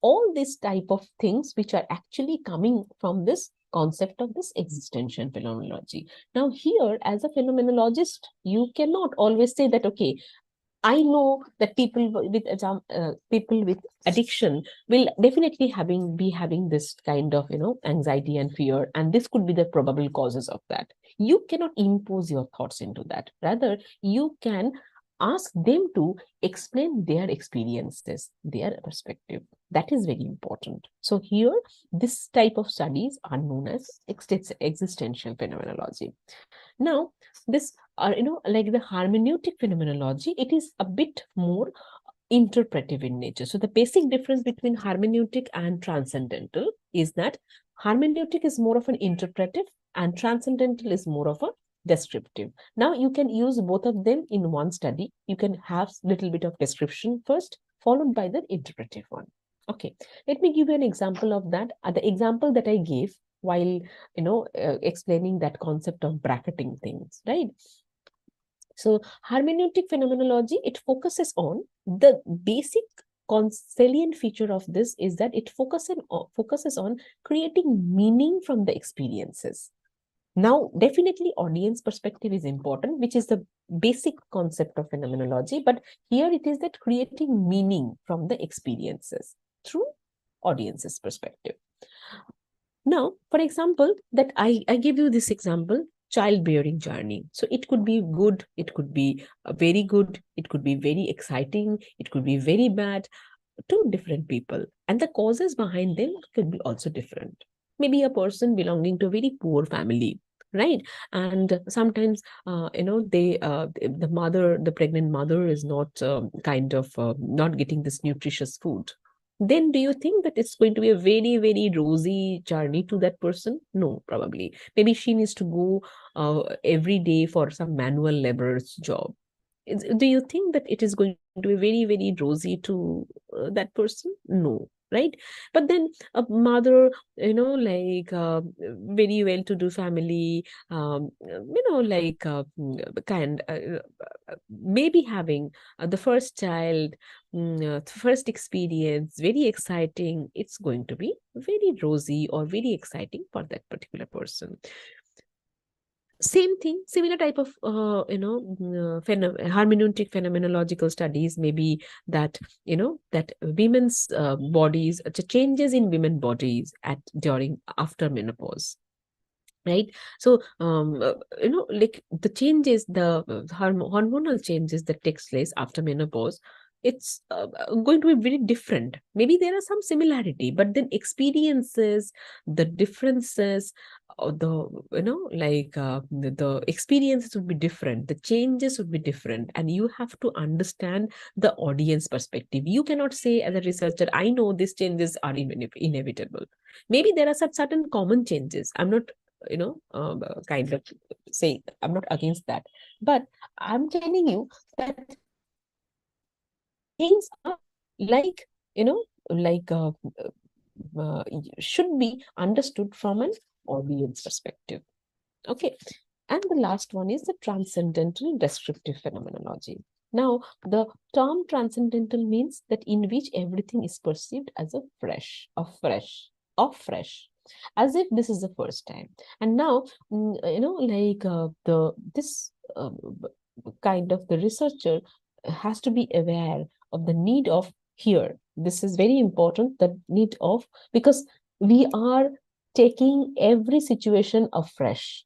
All these type of things which are actually coming from this concept of this existential phenomenology. Now, here, as a phenomenologist, you cannot always say that, okay, I know that people with addiction will definitely be having this kind of anxiety and fear, and this could be the probable causes of that. You cannot impose your thoughts into that. Rather, you can ask them to explain their experiences, their perspective. That is very important. So here, this type of studies are known as existential phenomenology. Now, this like the hermeneutic phenomenology, it is a bit more interpretive in nature. So the basic difference between hermeneutic and transcendental is that hermeneutic is more of an interpretive and transcendental is more of a descriptive. Now you can use both of them in one study. You can have a little bit of description first, followed by the interpretive one. Okay, let me give you an example of that. The example that I gave while explaining that concept of bracketing things, right? So hermeneutic phenomenology, it focuses on the basic salient feature of this is that it focuses on creating meaning from the experiences. Now, definitely audience perspective is important, which is the basic concept of phenomenology, but here it is that creating meaning from the experiences through audience's perspective. Now, for example, that I give you this example, childbearing journey. So it could be good, it could be very good, it could be very exciting, it could be very bad to different people. And the causes behind them could be also different. Maybe a person belonging to a very poor family, right? And sometimes, the pregnant mother is not not getting this nutritious food. Then do you think that it's going to be a very, very rosy journey to that person? No, probably. Maybe she needs to go every day for some manual laborer's job. Do you think that it is going to be very, very rosy to that person? No, right? But then a mother, very well-to-do family, maybe having the first child, first experience, very exciting. It's going to be very rosy or very exciting for that particular person. Same thing, similar type of hermeneutic phenomenological studies may be that that women's bodies, changes in women bodies after menopause, right? So like the changes, the hormonal changes that takes place after menopause it's going to be very different. Maybe there are some similarity, but then experiences, the differences, the experiences would be different, the changes would be different, and you have to understand the audience perspective. You cannot say as a researcher, I know these changes are inevitable. Maybe there are certain common changes. I'm not kind of saying, I'm not against that, but I'm telling you that things are like, should be understood from an audience perspective. Okay. And the last one is the transcendental descriptive phenomenology. Now, the term transcendental means that in which everything is perceived as a fresh, as if this is the first time. And now, this kind of the researcher has to be aware of the need of here. This is very important, the need of, because we are taking every situation afresh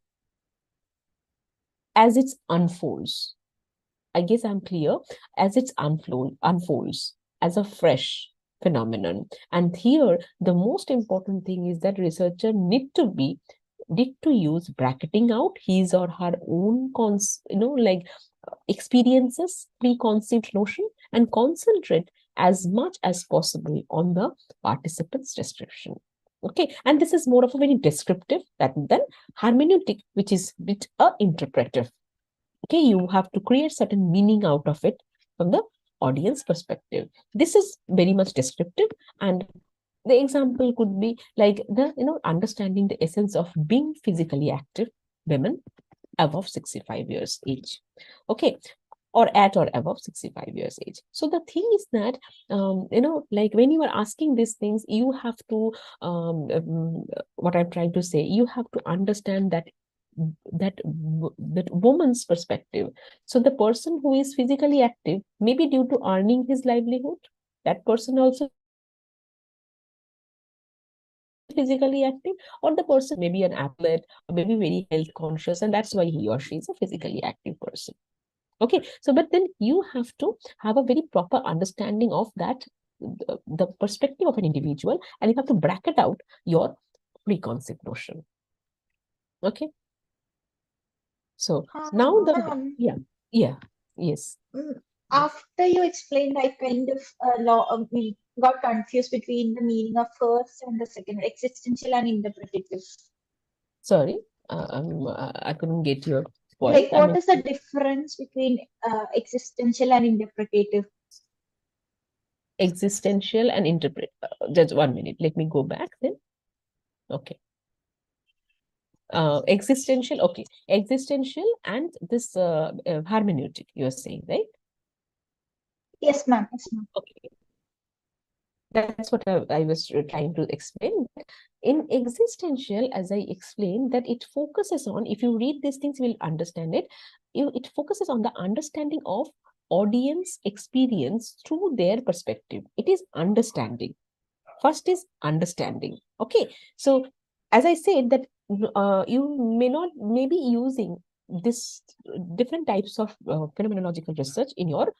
as it unfolds. I guess I'm clear. As it unfolds as a fresh phenomenon. And here, the most important thing is that researcher need to use bracketing out his or her own experiences, preconceived notion, and concentrate as much as possible on the participant's description. Okay, and this is more of a very descriptive than hermeneutic, which is a bit interpretive. Okay, you have to create certain meaning out of it from the audience perspective. This is very much descriptive, and the example could be like understanding the essence of being physically active women above 65 years age. Okay, or at or above 65 years age. So the thing is that, when you are asking these things, you have to, what I'm trying to say, you have to understand that woman's perspective. So the person who is physically active, maybe due to earning his livelihood, that person also physically active, or the person may be an athlete, or maybe very health conscious, and that's why he or she is a physically active person. Okay, so but then you have to have a very proper understanding of that, the perspective of an individual, and you have to bracket out your preconceived notion. Okay, so now yes. After you explained, I kind of got confused between the meaning of first and the second, existential and interpretative. Sorry, I couldn't get your point. Like, what is the difference between existential and interpretative? Existential and interpret. Just 1 minute. Let me go back then. Okay. Existential. Okay. Existential and this hermeneutic, you are saying, right? Yes, ma'am. Yes, ma'am. Okay. That's what I was trying to explain. In existential, as I explained, that it focuses on, if you read these things, you will understand it. It focuses on the understanding of audience experience through their perspective. It is understanding. First is understanding. Okay. So as I said that you may be using this different types of phenomenological research in your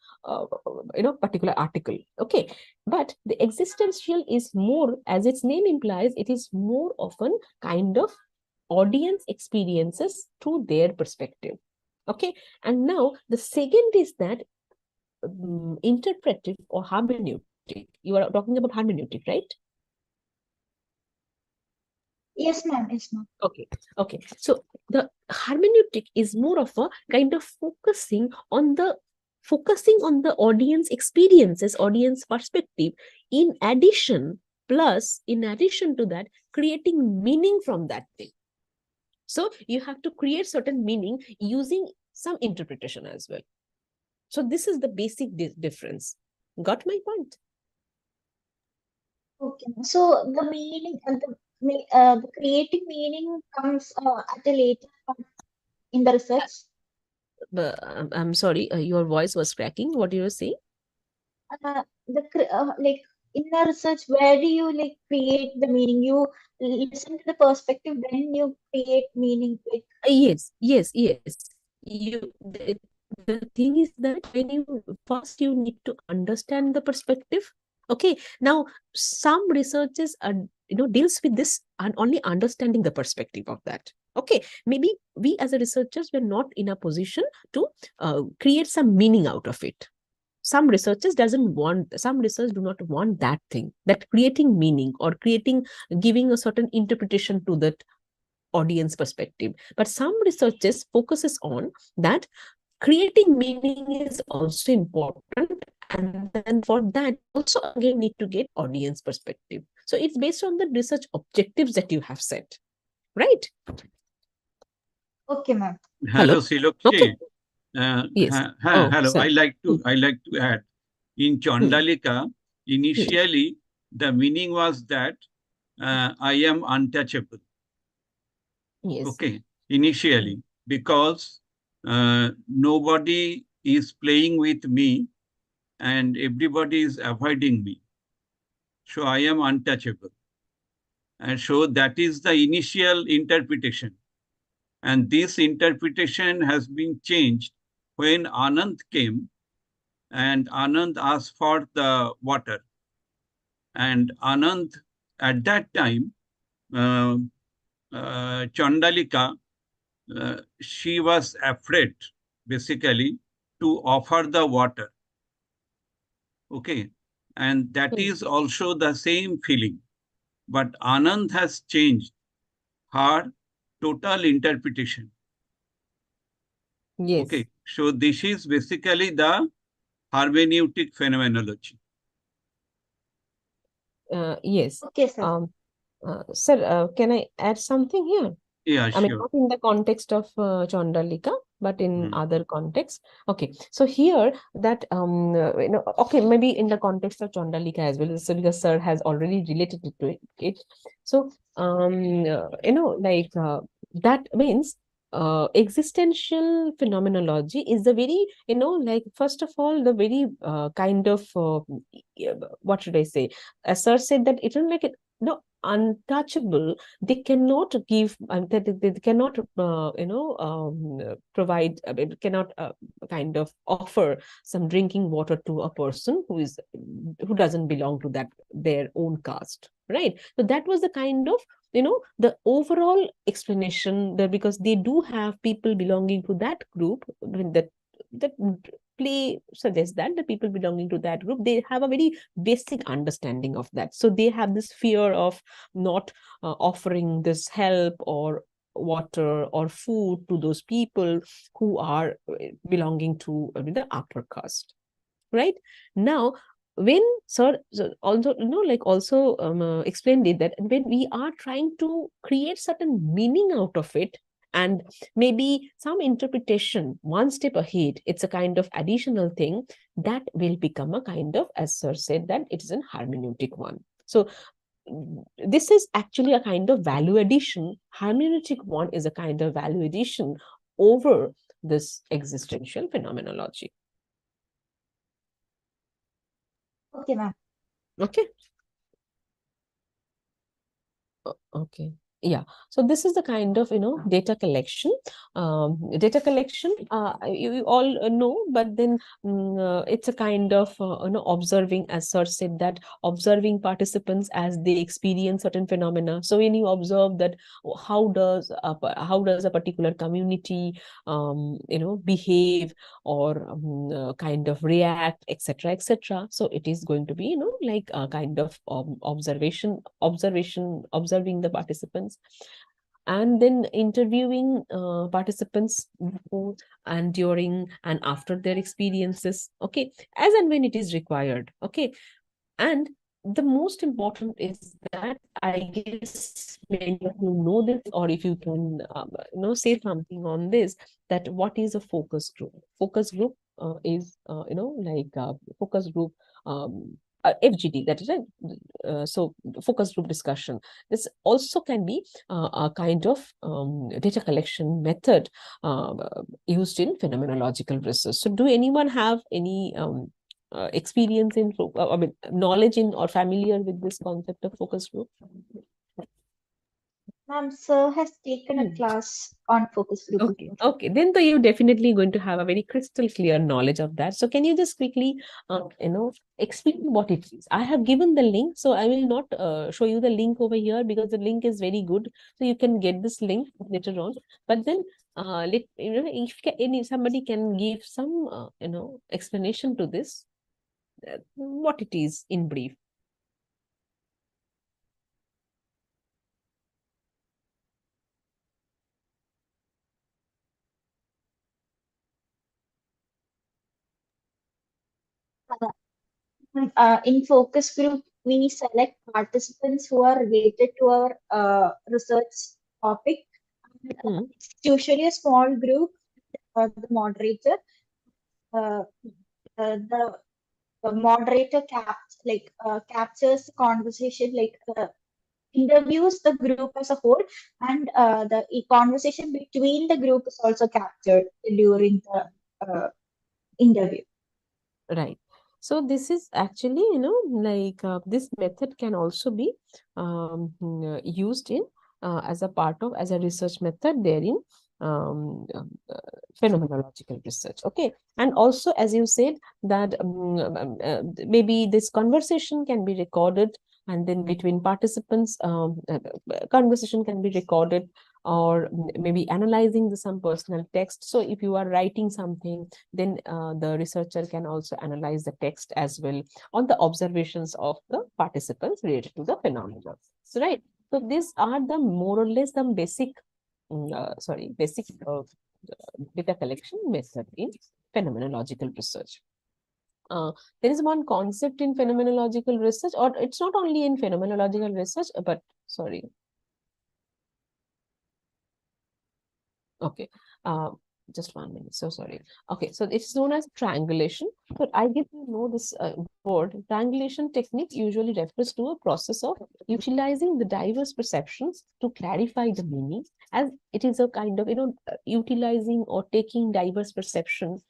particular article. Okay, but the existential is more, as its name implies, it is more often kind of audience experiences through their perspective. Okay, and now the second is that interpretive or hermeneutic. You are talking about hermeneutic, right? Yes, ma'am. Yes, ma'am. Okay. Okay. So the hermeneutic is more of a kind of focusing on the audience experiences, audience perspective, in addition to that, creating meaning from that thing. So you have to create certain meaning using some interpretation as well. So this is the basic difference. Got my point? Okay. So the meaning and the creating meaning comes at a later part in the research. I'm sorry, your voice was cracking. What do you say? Like in the research, where do you like create the meaning? You listen to the perspective, then you create meaning. Like Yes. You the thing is that when you need to understand the perspective. Okay, now some researchers are, deals with this and only understanding the perspective of that. Okay, maybe we as a researchers, we're not in a position to create some meaning out of it. Some research do not want that thing, that creating meaning or giving a certain interpretation to that audience perspective. But some researchers focuses on that creating meaning is also important, and then for that also again need to get audience perspective. So it's based on the research objectives that you have set, right? Okay, ma'am. Hello, Hello? Silokshi. Okay. Yes. Hello. Sir. I like to add. In Chandalika, initially the meaning was that I am untouchable. Yes. Okay. Initially, because nobody is playing with me and everybody is avoiding me. So I am untouchable. And so that is the initial interpretation. And this interpretation has been changed when Anand came and Anand asked for the water. And Anand, at that time, Chandalika, she was afraid, basically, to offer the water. Okay. And that is also the same feeling. But Anand has changed her total interpretation. Yes. Okay. So this is basically the hermeneutic phenomenology. Yes. Okay, sir. Sir, can I add something here? Yeah, I mean, sure. not in the context of Chandalika, but in other contexts. Okay, so here that okay, maybe in the context of Chandalika as well, so because sir has already related it to it. So that means existential phenomenology is the very, first of all, the very kind of what should I say? As sir said, that it is like untouchable. They cannot give, they cannot provide, cannot kind of offer some drinking water to a person who doesn't belong to their own caste, right? So that was the kind of the overall explanation, that because they do have people belonging to that group, that play suggests that the people belonging to that group, they have a very basic understanding of that. So they have this fear of not offering this help or water or food to those people who are belonging to the upper caste, right? Now when sir also explained it, that when we are trying to create certain meaning out of it, and maybe some interpretation one step ahead, it's a kind of additional thing that will become a kind of, as sir said, that it is an hermeneutic one. So this is actually a kind of value addition. Hermeneutic one is a kind of value addition over this existential phenomenology. Okay, ma'am. Okay. Okay. Yeah. So this is the kind of, data collection. You all know, but then it's a kind of, observing, as sir said, that observing participants as they experience certain phenomena. So when you observe that, how does a particular community, behave or kind of react, etc., etc. So it is going to be, like a kind of observing the participants, and then interviewing participants before and during and after their experiences, okay, as and when it is required. Okay, and the most important is that, I guess many of you know this, or if you can say something on this, that what is a focus group? Focus group is focus group FGD, that is right. So focus group discussion, this also can be a kind of data collection method used in phenomenological research. So do anyone have any experience in, knowledge in or familiar with this concept of focus group? Sir has taken a class on focus group. Okay. Then you're definitely going to have a very crystal clear knowledge of that. So can you just quickly, explain what it is? I have given the link, so I will not show you the link over here because the link is very good. So you can get this link later on. But then, if somebody can give some, explanation to this, what it is in brief. In focus group, we select participants who are related to our research topic. It's usually a small group. The moderator, the moderator captures the conversation, interviews the group as a whole, and the conversation between the group is also captured during the interview. Right. So this is actually, this method can also be used in as a research method therein, phenomenological research. Okay. And also, as you said, that maybe this conversation can be recorded, and then between participants, conversation can be recorded, or maybe analyzing some personal text. So if you are writing something, then the researcher can also analyze the text as well on the observations of the participants related to the phenomena. So, right. So these are the more or less the basic data collection method in phenomenological research. There is one concept in phenomenological research, or it's not only in phenomenological research, but sorry. Okay. Just 1 minute. So sorry. Okay. So it's known as triangulation. So I get to know this word. Triangulation technique usually refers to a process of utilizing the diverse perceptions to clarify the meaning, as it is a kind of, utilizing or taking diverse perceptions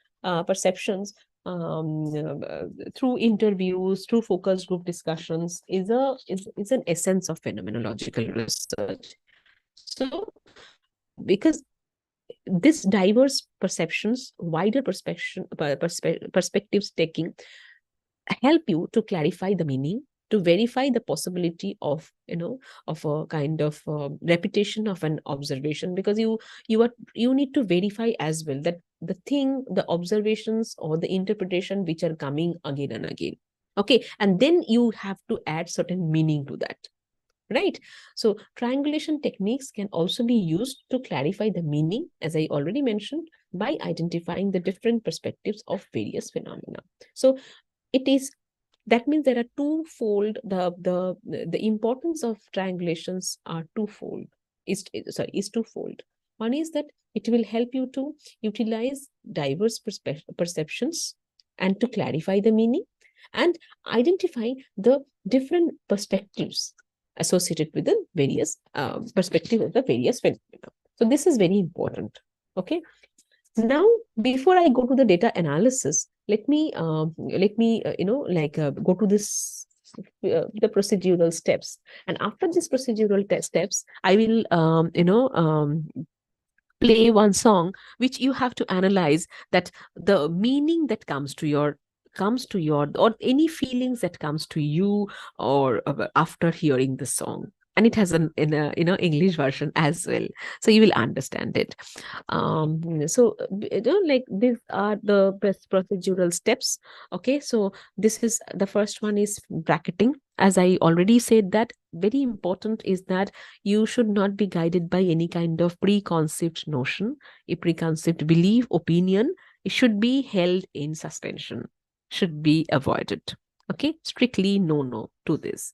through interviews, through focus group discussions is an essence of phenomenological research. So because this diverse perceptions, wider perspectives taking help you to clarify the meaning, to verify the possibility of a kind of repetition of an observation, because you need to verify as well that the observations or the interpretation which are coming again and again. Okay, and then you have to add certain meaning to that. Right. So triangulation techniques can also be used to clarify the meaning, as I already mentioned, by identifying the different perspectives of various phenomena. So that means there are twofold. The importance of triangulations are twofold. Is twofold. One is that it will help you to utilize diverse perceptions and to clarify the meaning and identify the different perspectives associated with the various perspective of the various phenomena. So this is very important. Okay. Now, before I go to the data analysis, let me go to this the procedural steps, and after this procedural steps, I will play one song which you have to analyze that the meaning that comes to your or any feelings that comes to you or after hearing the song, and it has an English version as well, so you will understand it. So these are the procedural steps. Okay, so this is the first one is bracketing. As I already said, that very important is that you should not be guided by any kind of preconceived notion, a preconceived belief, opinion. It should be held in suspension, should be avoided. Okay, strictly no to this.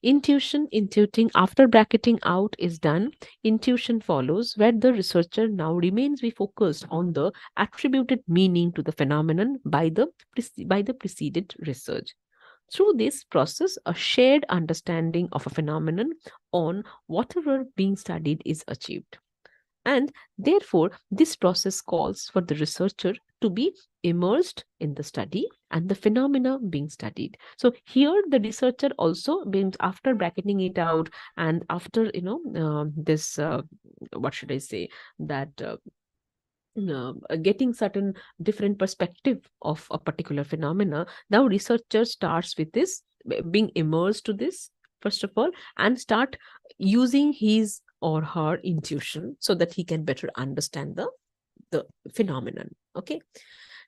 Intuiting after bracketing out is done. Intuition follows, where the researcher now remains be focused on the attributed meaning to the phenomenon by the preceded research. Through this process, a shared understanding of a phenomenon on whatever being studied is achieved. And therefore, this process calls for the researcher to be immersed in the study and the phenomena being studied. So here the researcher also being, after bracketing it out and after this what should I say, that getting certain different perspective of a particular phenomena, now researcher starts with this, being immersed to this first of all, and start using his or her intuition so that he can better understand the phenomenon. Okay.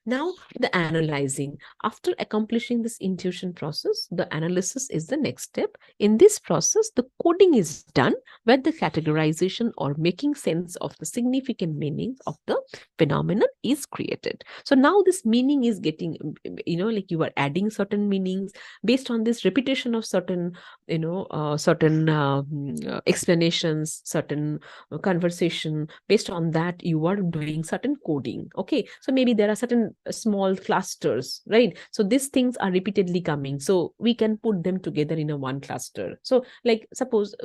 Now, the analyzing. After accomplishing this intuition process, the analysis is the next step. In this process, the coding is done, where the categorization or making sense of the significant meaning of the phenomenon is created. So now this meaning is getting, like you are adding certain meanings based on this repetition of certain, certain explanations, certain conversation. Based on that, you are doing certain coding. Okay, so maybe there are certain small clusters, right? So these things are repeatedly coming, so we can put them together in a one cluster. So like suppose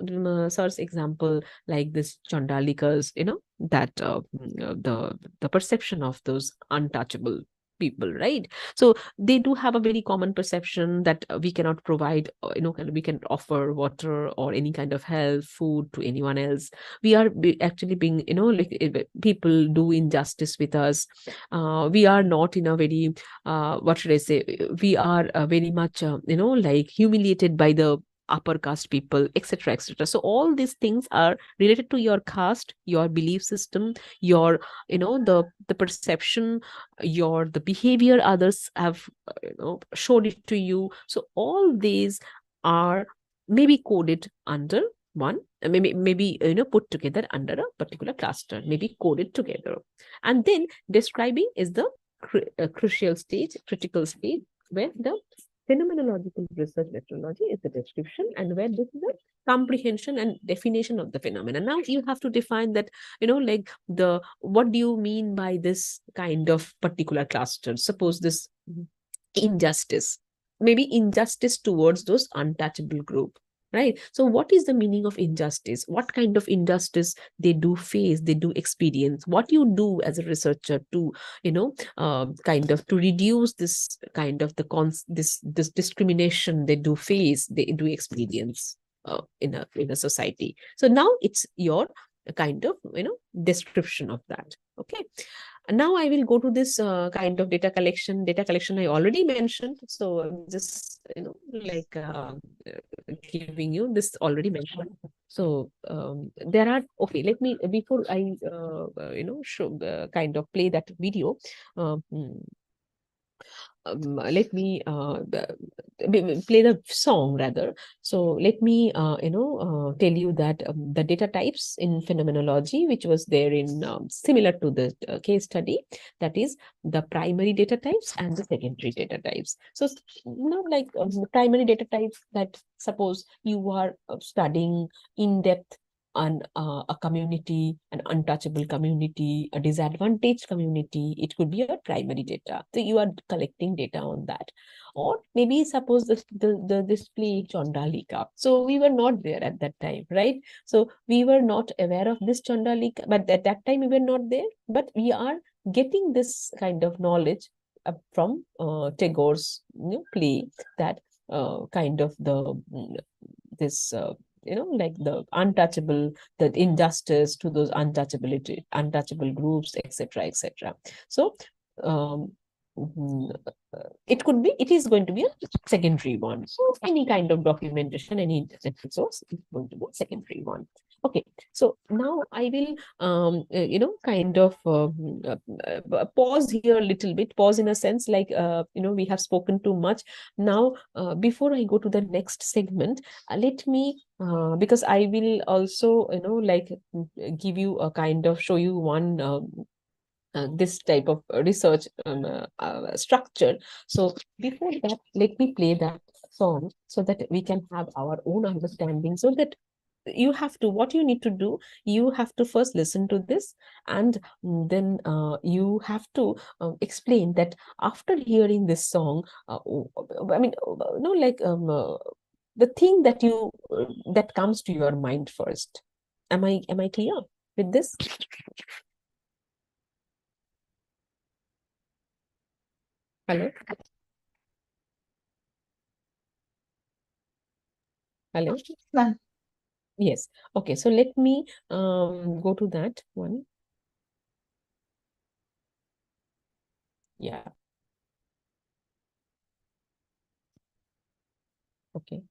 sir's example, like this Chandalikas, that the perception of those untouchable people, right? So they do have a very common perception that we cannot provide, we can offer water or any kind of help, food to anyone else. We are actually being, like people do injustice with us. We are not in a very what should I say, we are very much like humiliated by the upper caste people, etc., etc. So all these things are related to your caste, your belief system, your the perception, the behavior others have showed it to you. So all these are maybe coded under one, maybe put together under a particular cluster, maybe coded together. And then describing is the crucial stage, critical stage, where the phenomenological research methodology is the description, and where this is the comprehension and definition of the phenomena. Now you have to define that, like what do you mean by this kind of particular cluster? Suppose this injustice, maybe injustice towards those untouchable group, right? So what is the meaning of injustice? What kind of injustice they do face, they do experience? What you do as a researcher to kind of to reduce this kind of this discrimination they do face, they do experience in a society. So now it's your kind of description of that. Okay. And now I will go to this kind of data collection. Data collection I already mentioned, so I'm just like giving you this already mentioned. So there are, okay, let me, before I show kind of play that video, let me play the song rather. So let me tell you that the data types in phenomenology, which was there in similar to the case study, that is the primary data types and the secondary data types. So like primary data types, that suppose you are studying in depth on a community, an untouchable community, a disadvantaged community, it could be a primary data. So you are collecting data on that. Or maybe suppose the display Chandalika. So we were not there at that time, right? So we were not aware of this Chandalika, but at that time we were not there. But we are getting this kind of knowledge from Tagore's play, that kind of this like the untouchable, the injustice to those untouchable groups, etc., etc. So it is going to be a secondary one. So any kind of documentation, any internet resource is going to be a secondary one. Okay, so now I will kind of pause here a little bit, pause in a sense, like we have spoken too much. Now before I go to the next segment, let me because I will also like give you a kind of show you one this type of research structure. So before that, let me play that song so that we can have our own understanding, so that you have to, what you need to do, you have to first listen to this, and then you have to explain that after hearing this song, I mean, like the thing that you that comes to your mind first. Am I clear with this? Hello. Hello. Ma'am. Yes. Okay. So let me go to that one. Yeah. Okay.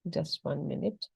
Just 1 minute.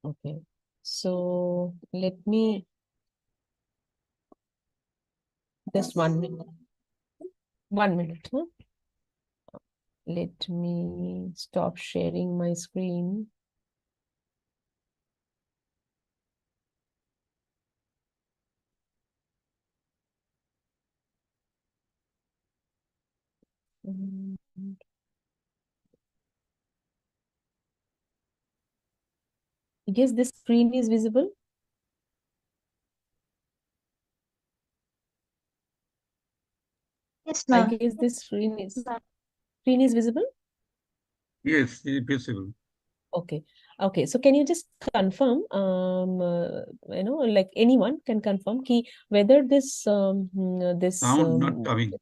Okay. So let me just 1 minute. 1 minute. Huh? Let me stop sharing my screen. I guess this screen is visible. Yes, I ma'am. guess this screen is visible. Yes, it's visible. Okay. Okay. So can you just confirm, like anyone can confirm whether this Sound not coming.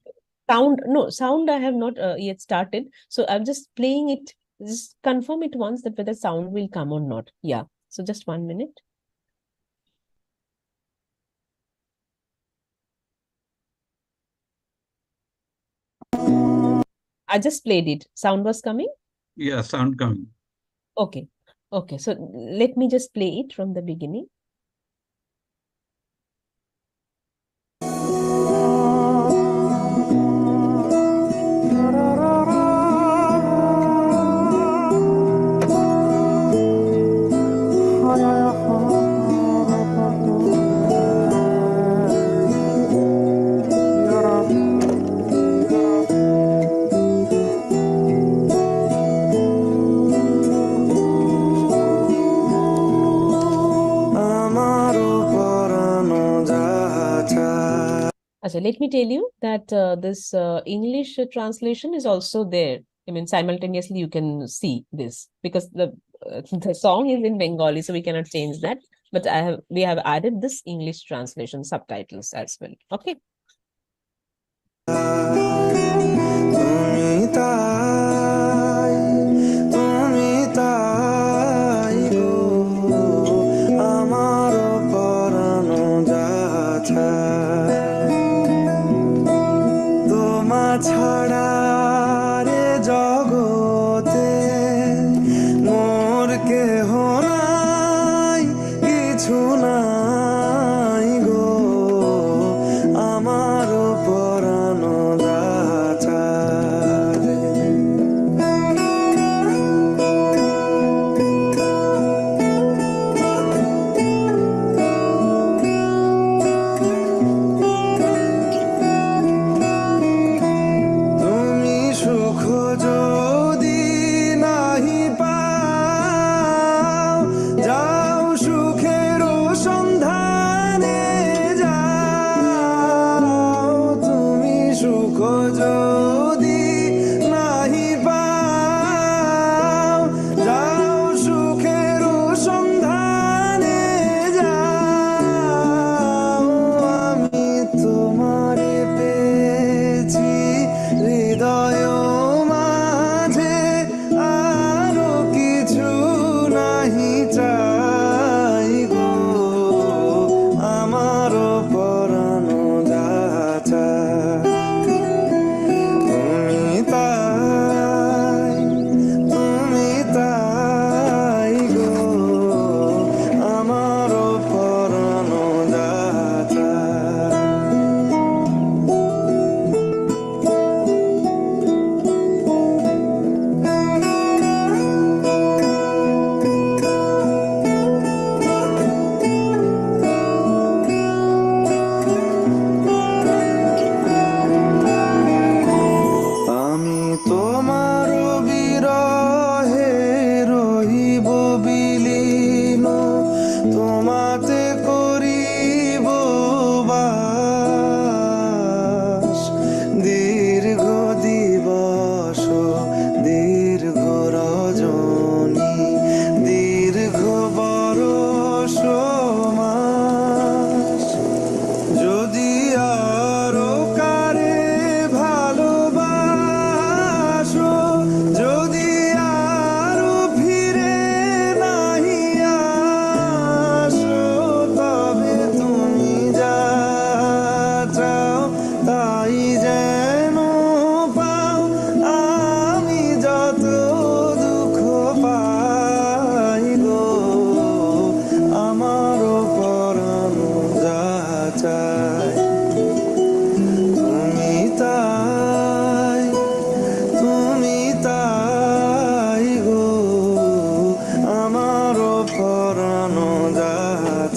sound I have not yet started. So I'm just playing it. Just confirm it once that whether sound will come or not. Yeah. So just 1 minute. I just played it. Sound was coming? Yeah, sound coming. Okay. Okay. So let me just play it from the beginning. So let me tell you that this English translation is also there. I mean, simultaneously you can see this because the song is in Bengali, so we cannot change that. But we have added this English translation subtitles as well. Okay.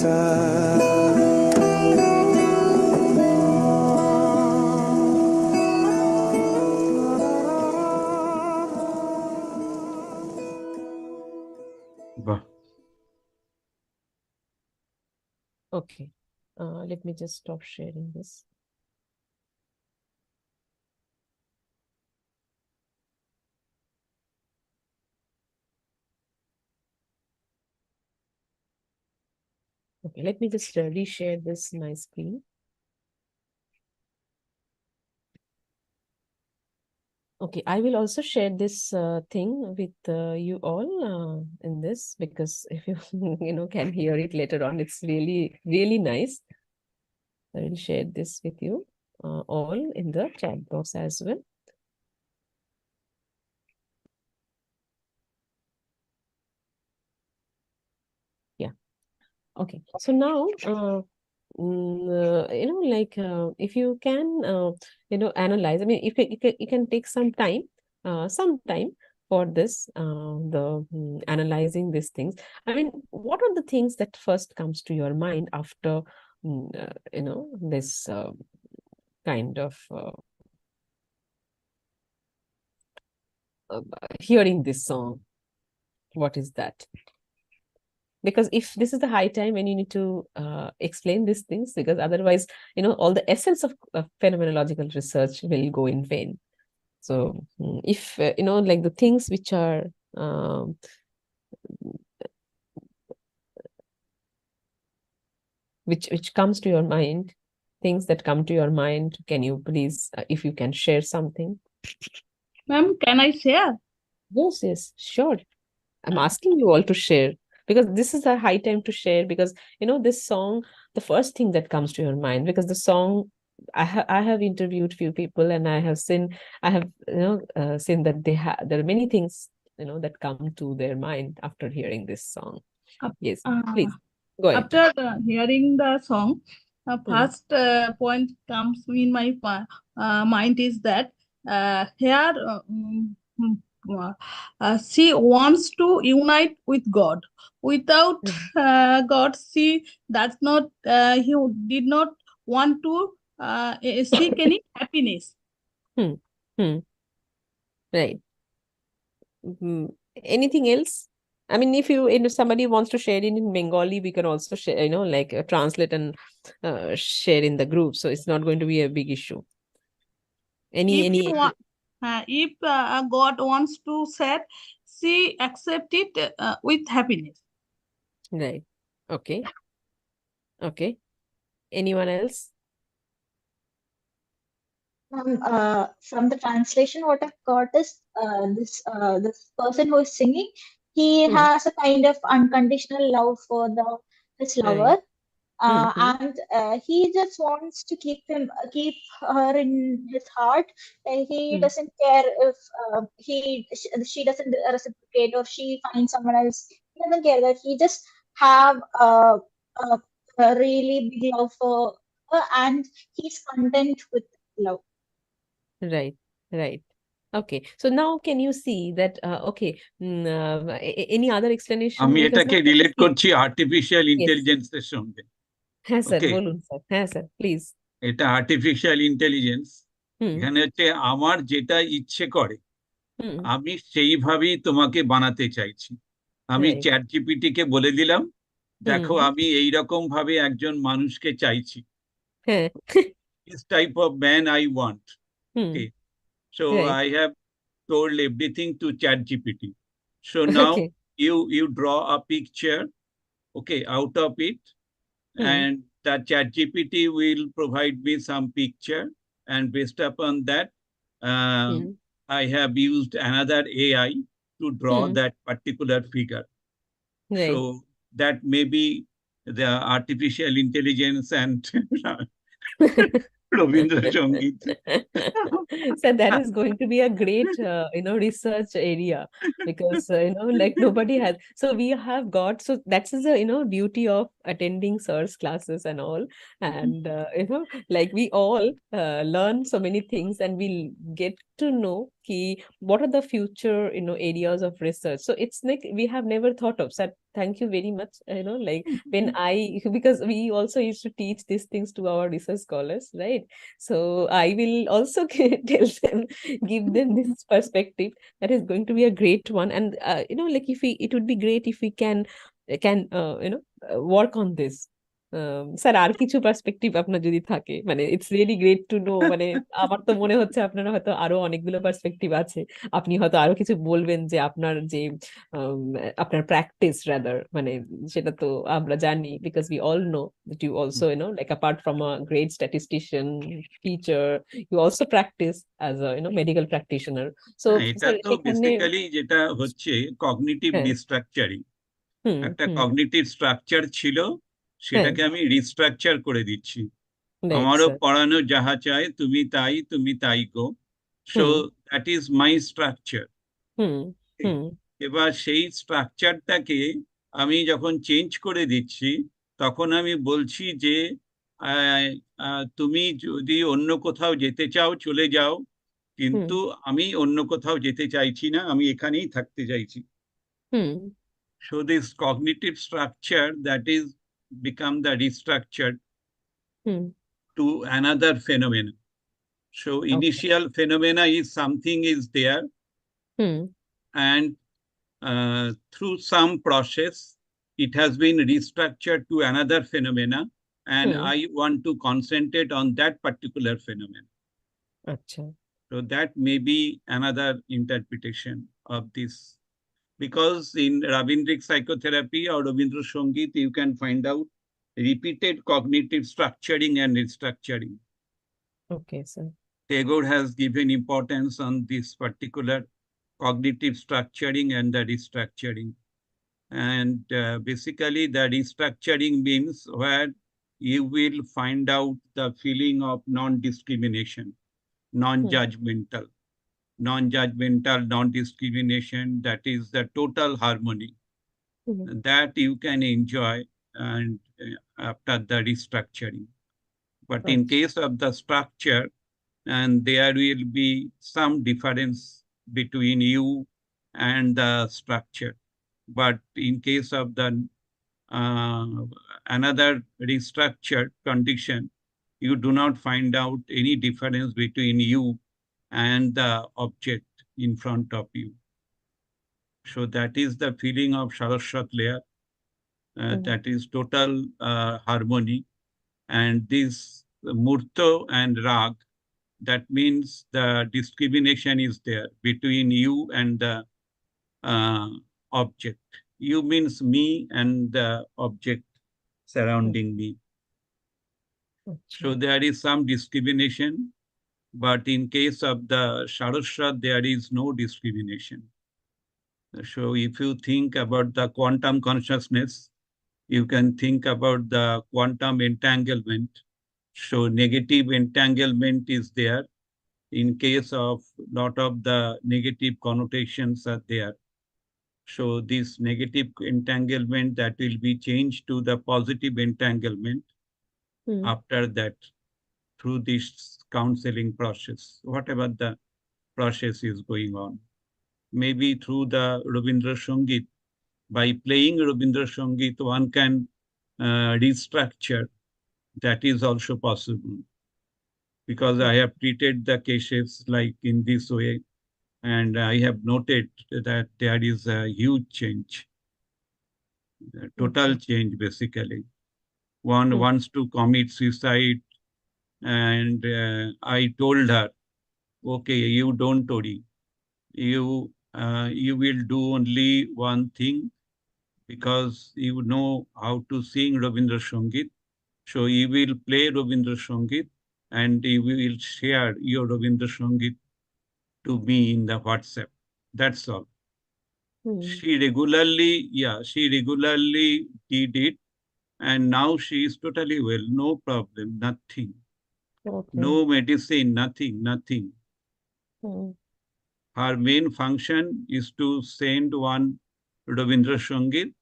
লেখা। Okay. Let me just stop sharing this. Okay, let me just reshare this my screen. Okay, I will also share this thing with you all in this, because if you can hear it later on, it's really, really nice. I will share this with you all in the chat box as well. Yeah. Okay. So now, if you can, analyze. I mean, if you can take some time for this, analyzing these things. I mean, what are the things that first comes to your mind after, this kind of hearing this song? What is that? Because if this is the high time when you need to explain these things, because otherwise, all the essence of phenomenological research will go in vain. So if, like the things which are which comes to your mind, things that come to your mind, can you please, if you can share something? Ma'am, can I share? Yes, sure. I'm asking you all to share, because this is a high time to share, because this song, the first thing that comes to your mind, because the song, I have interviewed few people, and I have seen that there are many things that come to their mind after hearing this song. Yes, please go ahead. After hearing the song, first point comes in my mind is that here she wants to unite with God. Without God, she does not. He did not want to seek any happiness. Right. Anything else? I mean, if somebody wants to share it in Bengali, we can also share, translate and share in the group. So it's not going to be a big issue. If God wants to set, she accept it with happiness. Right. Okay. Okay. Anyone else? From the translation, what I've got is this person who is singing, he has a kind of unconditional love for his lover. Right. And he just wants to keep her in his heart. He doesn't care if she doesn't reciprocate or she finds someone else. He doesn't care that. He just have a really big love for her, and he's content with love. Right. Okay, so now can you see that? Okay, any other explanation? আমি এটাকে relate করছি artificial ইন্টেলিজেন্সের সঙ্গে। হ্যাঁ sir, বলুন sir. হ্যাঁ sir, please. এটা artificial intelligence. এখানে হচ্ছে আমার যেটা ইচ্ছে করে আমি সেইভাবেই তোমাকে বানাতে চাইছি। আমি চ্যাট জিপিটি কে বলে দিলাম, দেখো আমি এইরকম ভাবে একজন মানুষকে চাইছি। This type of man I want. Okay. So I have told everything to ChatGPT. So now you draw a picture, okay, out of it, and the ChatGPT will provide me some picture, and based upon that, I have used another AI to draw that particular figure. So that may be the artificial intelligence and Ravindra Sangeet. So that is going to be a great, research area, because, like nobody has. So we have got, so that's the, beauty of attending sir's classes and all. And, like we all learn so many things, and we'll get to know what are the future areas of research. So it's like we have never thought of. So thank you very much. Like when because we also used to teach these things to our research scholars, right? So I will also tell them, give them this perspective. That is going to be a great one. And like it would be great if we can work on this. Sir আর কিছু perspective আপনার যদি থাকে, মানে it's really great to know, মানে আমার তো মনে হচ্ছে আপনারা হয়তো আরো অনেকগুলো পার্সপেক্টিভ আছে, আপনি হয়তো আরো কিছু বলবেন যে আপনার যে আপনার প্র্যাকটিস রাদার, মানে সেটা তো আমরা জানি, because we all know that you also like apart from a great statistician teacher, you also practise as a medical practitioner. So এটা তো বেসিক্যালি যেটা হচ্ছে কগনিটিভ রিস্ট্রাকচারিং, একটা কগনিটিভ স্ট্রাকচার ছিল, সেটাকে আমি রিস্ট্রাকচার করে দিচ্ছি। আমারও পড়ানো যাহা চায় তুমি তাই গো, so that is my structure. এবার সেই স্ট্রাকচারটাকে আমি যখন চেঞ্জ করে দিচ্ছি, তখন আমি বলছি যে তুমি যদি অন্য কোথাও যেতে চাও চলে যাও, কিন্তু আমি অন্য কোথাও যেতে চাইছি না, আমি এখানেই থাকতে চাইছি। So this cognitive structure that is become the restructured to another phenomena. So initial phenomena is something is there, and through some process it has been restructured to another phenomena, and I want to concentrate on that particular phenomenon. So that may be another interpretation of this. Because in Rabindric psychotherapy or Rabindra Sangeet, you can find out repeated cognitive structuring and restructuring. Okay, sir. Tagore has given importance on this particular cognitive structuring and the restructuring. And basically the restructuring means where you will find out the feeling of non-discrimination, non-judgmental. Non-judgmental, non-discrimination, that is the total harmony that you can enjoy and after the restructuring. But in case of the structure, and there will be some difference between you and the structure. But in case of the another restructured condition, you do not find out any difference between you and the object in front of you. So that is the feeling of Saraswat layer, that is total harmony. And this Murto and Rag, that means the discrimination is there between you and the object. You means me and the object surrounding me. So there is some discrimination. But in case of the Saraswat, there is no discrimination. So if you think about the quantum consciousness, you can think about the quantum entanglement. So negative entanglement is there. In case of lot of the negative connotations are there. So this negative entanglement, that will be changed to the positive entanglement after that, through this counseling process, whatever the process is going on. Maybe through the Rabindra Sangeet, by playing Rabindra Sangeet, one can restructure. That is also possible. Because I have treated the cases like in this way, and I have noted that there is a huge change, total change basically. One wants to commit suicide, and I told her, okay, you don't worry. You will do only one thing, because you know how to sing Rabindra Sangeet. So you will play Rabindra Sangeet, and you will share your Rabindra Sangeet to me in the WhatsApp. That's all. She regularly did it, and now she is totally well, no problem, nothing. No medicine, nothing. Her main function is to send one Rabindra Sangeet,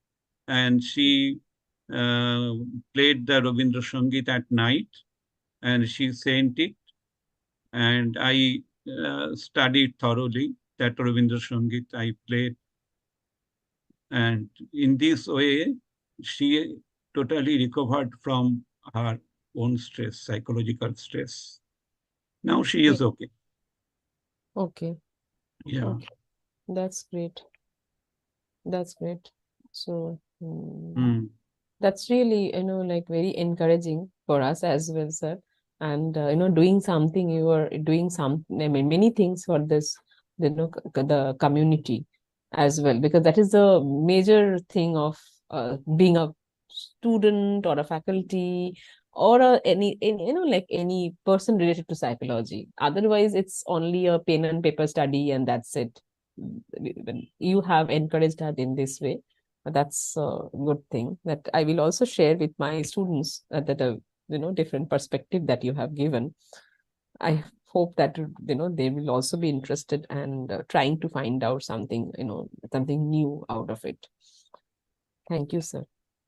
and she played the Rabindra Sangeet at night, and she sent it, and I studied thoroughly. That Rabindra Sangeet I played. And in this way, she totally recovered from her own stress, psychological stress. Now she is okay. Okay. Yeah. Okay. That's great. That's great. So that's really, like very encouraging for us as well, sir. And doing something, you are doing many things for this, the community as well, because that is the major thing of being a student or a faculty or any like any person related to psychology. Otherwise, it's only a pen and paper study and that's it. When you have encouraged us in this way, that's a good thing that I will also share with my students, that different perspective that you have given. I hope that they will also be interested and trying to find out something, something new out of it. Thank you, sir.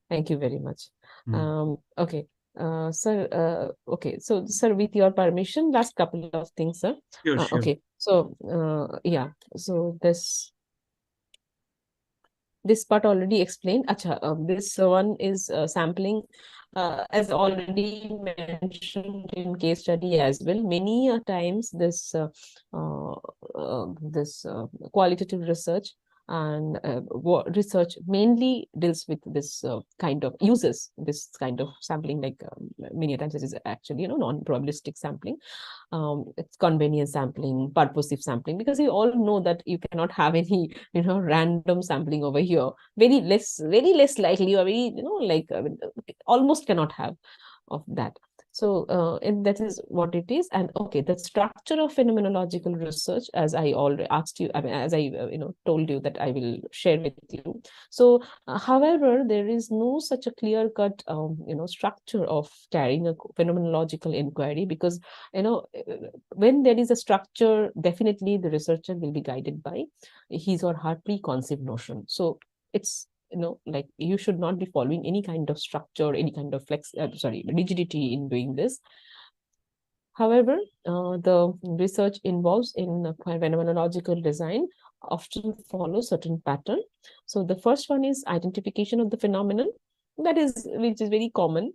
Thank you very much. Okay. Sir, okay. So, sir, with your permission, last couple of things, sir. Sure. Okay. So, yeah. So this part already explained. Acha, this one is sampling, as already mentioned in case study as well. Many times this qualitative research and research mainly deals with this kind of uses this kind of sampling, like many times it is actually non-probabilistic sampling. It's convenience sampling, purposive sampling, because you all know that you cannot have any random sampling over here. Very less likely, or very like almost cannot have of that. So and that is what it is. And okay, the structure of phenomenological research, as I already asked you, I mean, as I told you that I will share with you. So however, there is no such a clear cut structure of carrying a phenomenological inquiry, because when there is a structure, definitely the researcher will be guided by his or her preconceived notion. So it's like you should not be following any kind of structure, any kind of rigidity in doing this. However, the research involves in phenomenological design often follow certain pattern. So the first one is identification of the phenomenon, which is very common.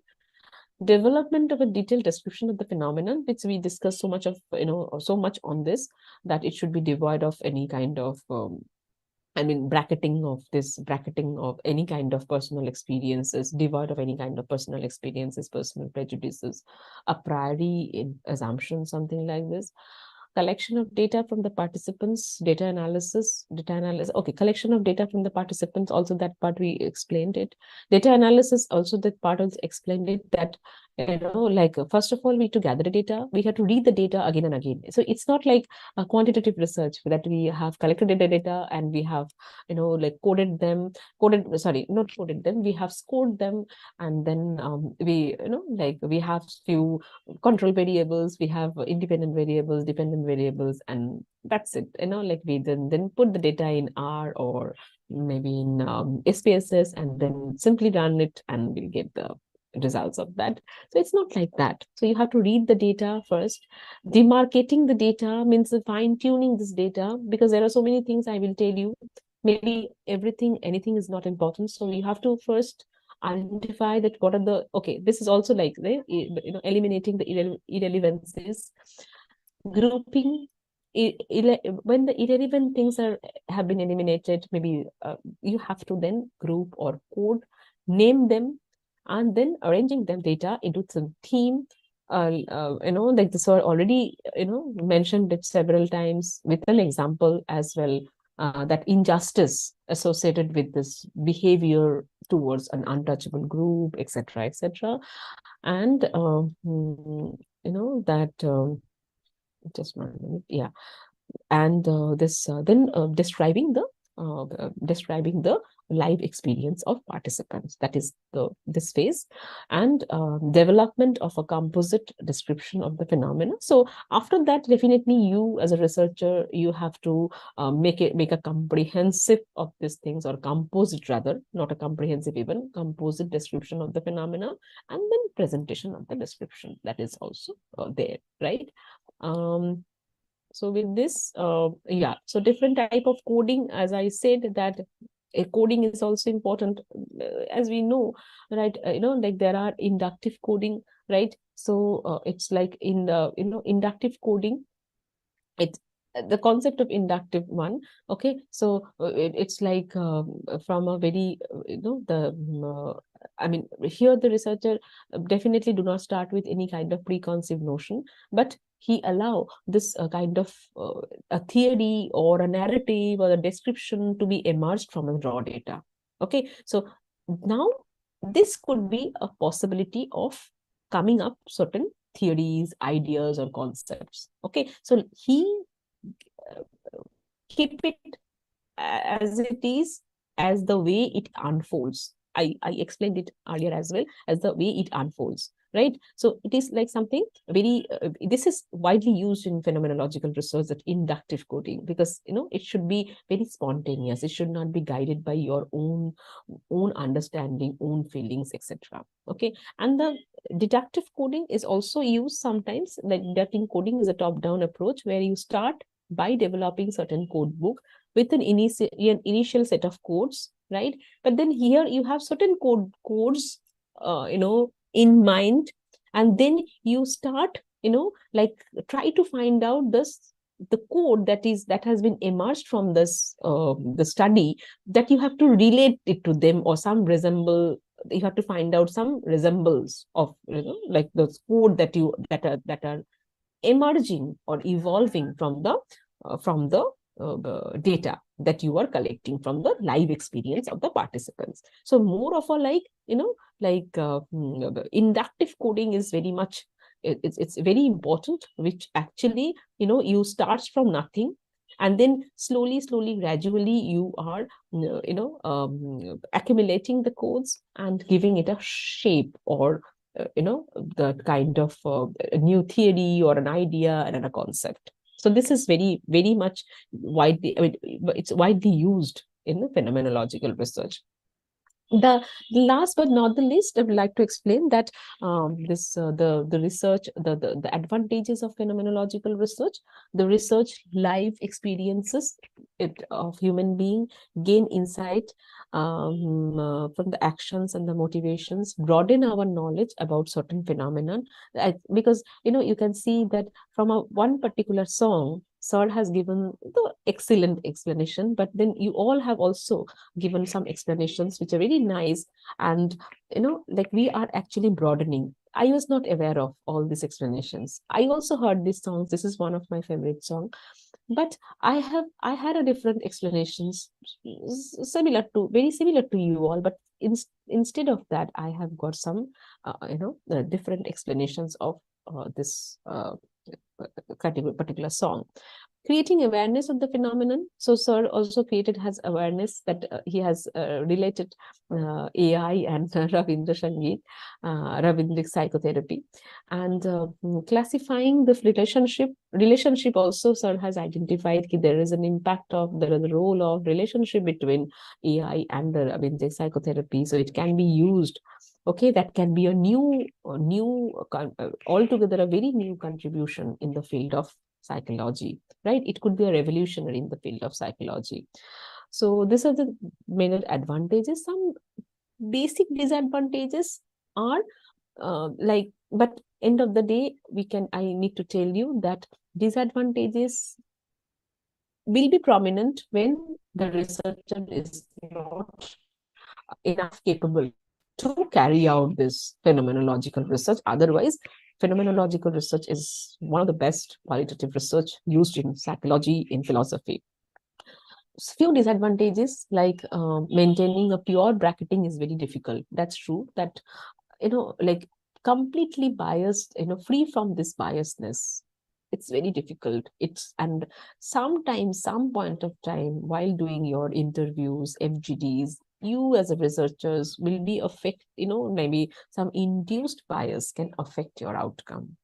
Development of a detailed description of the phenomenon, which we discussed so much on this, that it should be devoid of any kind of bracketing of any kind of personal experiences, devoid of any kind of personal experiences, personal prejudices, a priori assumption, something like this. Collection of data from the participants, data analysis. Okay, collection of data from the participants, also that part we explained it. Data analysis, also that part also explained it, that like first of all, we to gather the data, we have to read the data again and again. So it's not like a quantitative research that we have collected the data and we have like not coded them, we have scored them, and then we like we have few control variables, we have independent variables, dependent variables, and that's it. Like we then put the data in R or maybe in SPSS and then simply run it and we'll get the results of that. So it's not like that. So you have to read the data first. Demarcating the data means fine-tuning this data, because there are so many things I will tell you. Maybe anything is not important. So you have to first identify that what are the, okay, this is also like the eliminating the irrelevancies, grouping. When the irrelevant things have been eliminated, maybe you have to then group or code, name them, and then arranging them data into some theme. Like this are already mentioned it several times with an example as well, that injustice associated with this behavior towards an untouchable group, etc., etc. And that just 1 minute, yeah. And this then describing the live experience of participants, that is this phase. And development of a composite description of the phenomena. So after that, definitely you as a researcher, you have to make a comprehensive of these things, or composite rather, not a comprehensive, even composite description of the phenomena, and then presentation of the description, that is also there, right? So with this, yeah, so different type of coding, as I said, that coding is also important, as we know, right? Like there are inductive coding, right? So it's like in the, inductive coding, it's the concept of inductive one. Okay, so it's like from a very I mean, here the researcher definitely do not start with any kind of preconceived notion, but he allow this kind of a theory or a narrative or a description to be emerged from the raw data. Okay, so now this could be a possibility of coming up certain theories, ideas, or concepts. Okay, so he keep it as it is, as the way it unfolds. I explained it earlier as well, as the way it unfolds, right? So it is like something very, this is widely used in phenomenological research, that inductive coding, because, it should be very spontaneous. It should not be guided by your own understanding, own feelings, etc. Okay, and the deductive coding is also used sometimes. Like deductive coding is a top-down approach where you start by developing certain code book with an initial set of codes, right? But then here you have certain codes, in mind, and then you start, like try to find out the code that has been emerged from this the study, that you have to relate it to them, or some resemble. You have to find out some resembles of, like the code that are emerging or evolving from the data that you are collecting from the live experience of the participants. So more of a like, the inductive coding is very much, it's very important, which actually, you start from nothing, and then slowly, gradually, you are, accumulating the codes and giving it a shape, or the kind of a new theory or an idea and a concept. So this is very, very much widely, I mean, it's widely used in the phenomenological research. The last but not the least, I would like to explain that the research, the advantages of phenomenological research, the research live experiences of human being, gain insight from the actions and the motivations, broaden our knowledge about certain phenomenon. Because you can see that from one particular song, Sir has given the excellent explanation, but then you all have also given some explanations which are really nice, and like we are actually broadening. I was not aware of all these explanations. I also heard these songs. This is one of my favorite songs, but I had a different explanations, very similar to you all, but instead of that, I have got some different explanations of this particular song. Creating awareness of the phenomenon. So Sir also has awareness that he has related AI and Ravindra Sangeet, Ravindric psychotherapy, and classifying the relationship also. Sir has identified that there is an impact of the role of relationship between AI and the Ravindric psychotherapy. So it can be used. Okay, that can be a new altogether a very new contribution in the field of psychology, right? It could be a revolutionary in the field of psychology. So these are the main advantages. Some basic disadvantages are but end of the day, I need to tell you that disadvantages will be prominent when the researcher is not enough capable to carry out this phenomenological research. Otherwise, phenomenological research is one of the best qualitative research used in psychology, in philosophy. Few disadvantages, like maintaining a pure bracketing is very difficult. That's true. That like completely biased, free from this biasness, it's very difficult. And sometimes, some point of time while doing your interviews, FGDs, you as a researchers will be maybe some induced bias can affect your outcome.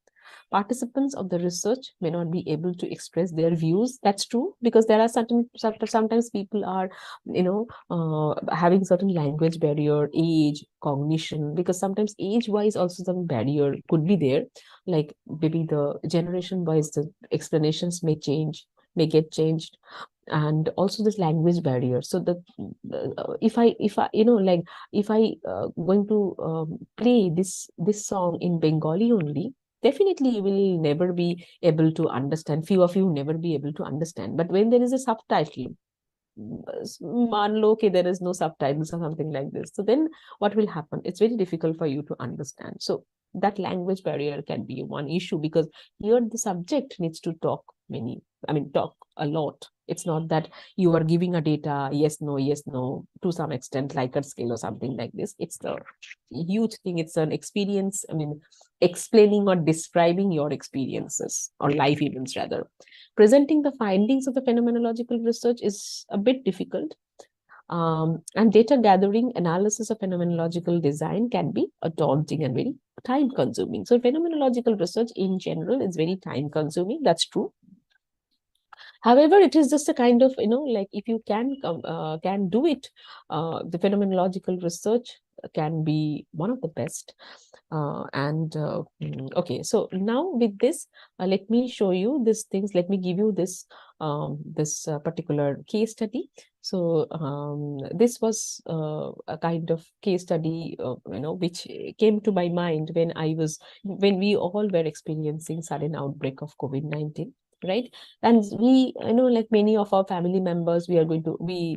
Participants of the research may not be able to express their views. That's true, because there are sometimes people are, having certain language barrier, age, cognition, because sometimes age-wise also some barrier could be there. Like maybe the generation-wise, the explanations may get changed, and also this language barrier. So if I if I going to play this song in Bengali only, definitely you will never be able to understand. Few of you never be able to understand. But when there is a subtitle, मान लो कि there is no subtitles or something like this, so then what will happen? It's very difficult for you to understand. So that language barrier can be one issue, because here the subject needs to talk a lot. It's not that you are giving a data, yes, no, to some extent, Likert scale or something like this. It's the huge thing. It's an experience, explaining or describing your experiences or life events rather. Presenting the findings of the phenomenological research is a bit difficult. And data gathering, analysis of phenomenological design can be a daunting and very time consuming. So phenomenological research in general is very time consuming. That's true. However, it is just a kind of, like if you can do it, the phenomenological research can be one of the best. Okay, so now with this, let me show you these things. Let me give you this particular case study. So this was a kind of case study, which came to my mind when we all were experiencing sudden outbreak of COVID-19. Right. And we, like many of our family members, we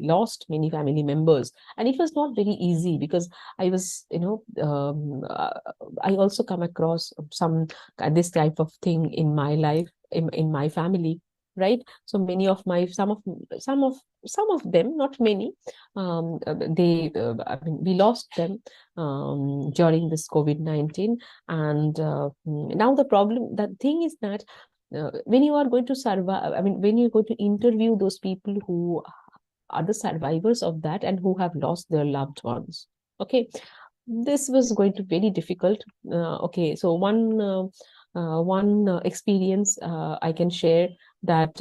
lost many family members. And it was not very easy, because I was, I also come across this type of thing in my life, in my family. Right. So many of some of them, not many, we lost them during this COVID-19. And now the thing is that when you are going to survive, when you're going to interview those people who are the survivors of that and who have lost their loved ones, okay, this was going to be very difficult. Okay, so one experience I can share that,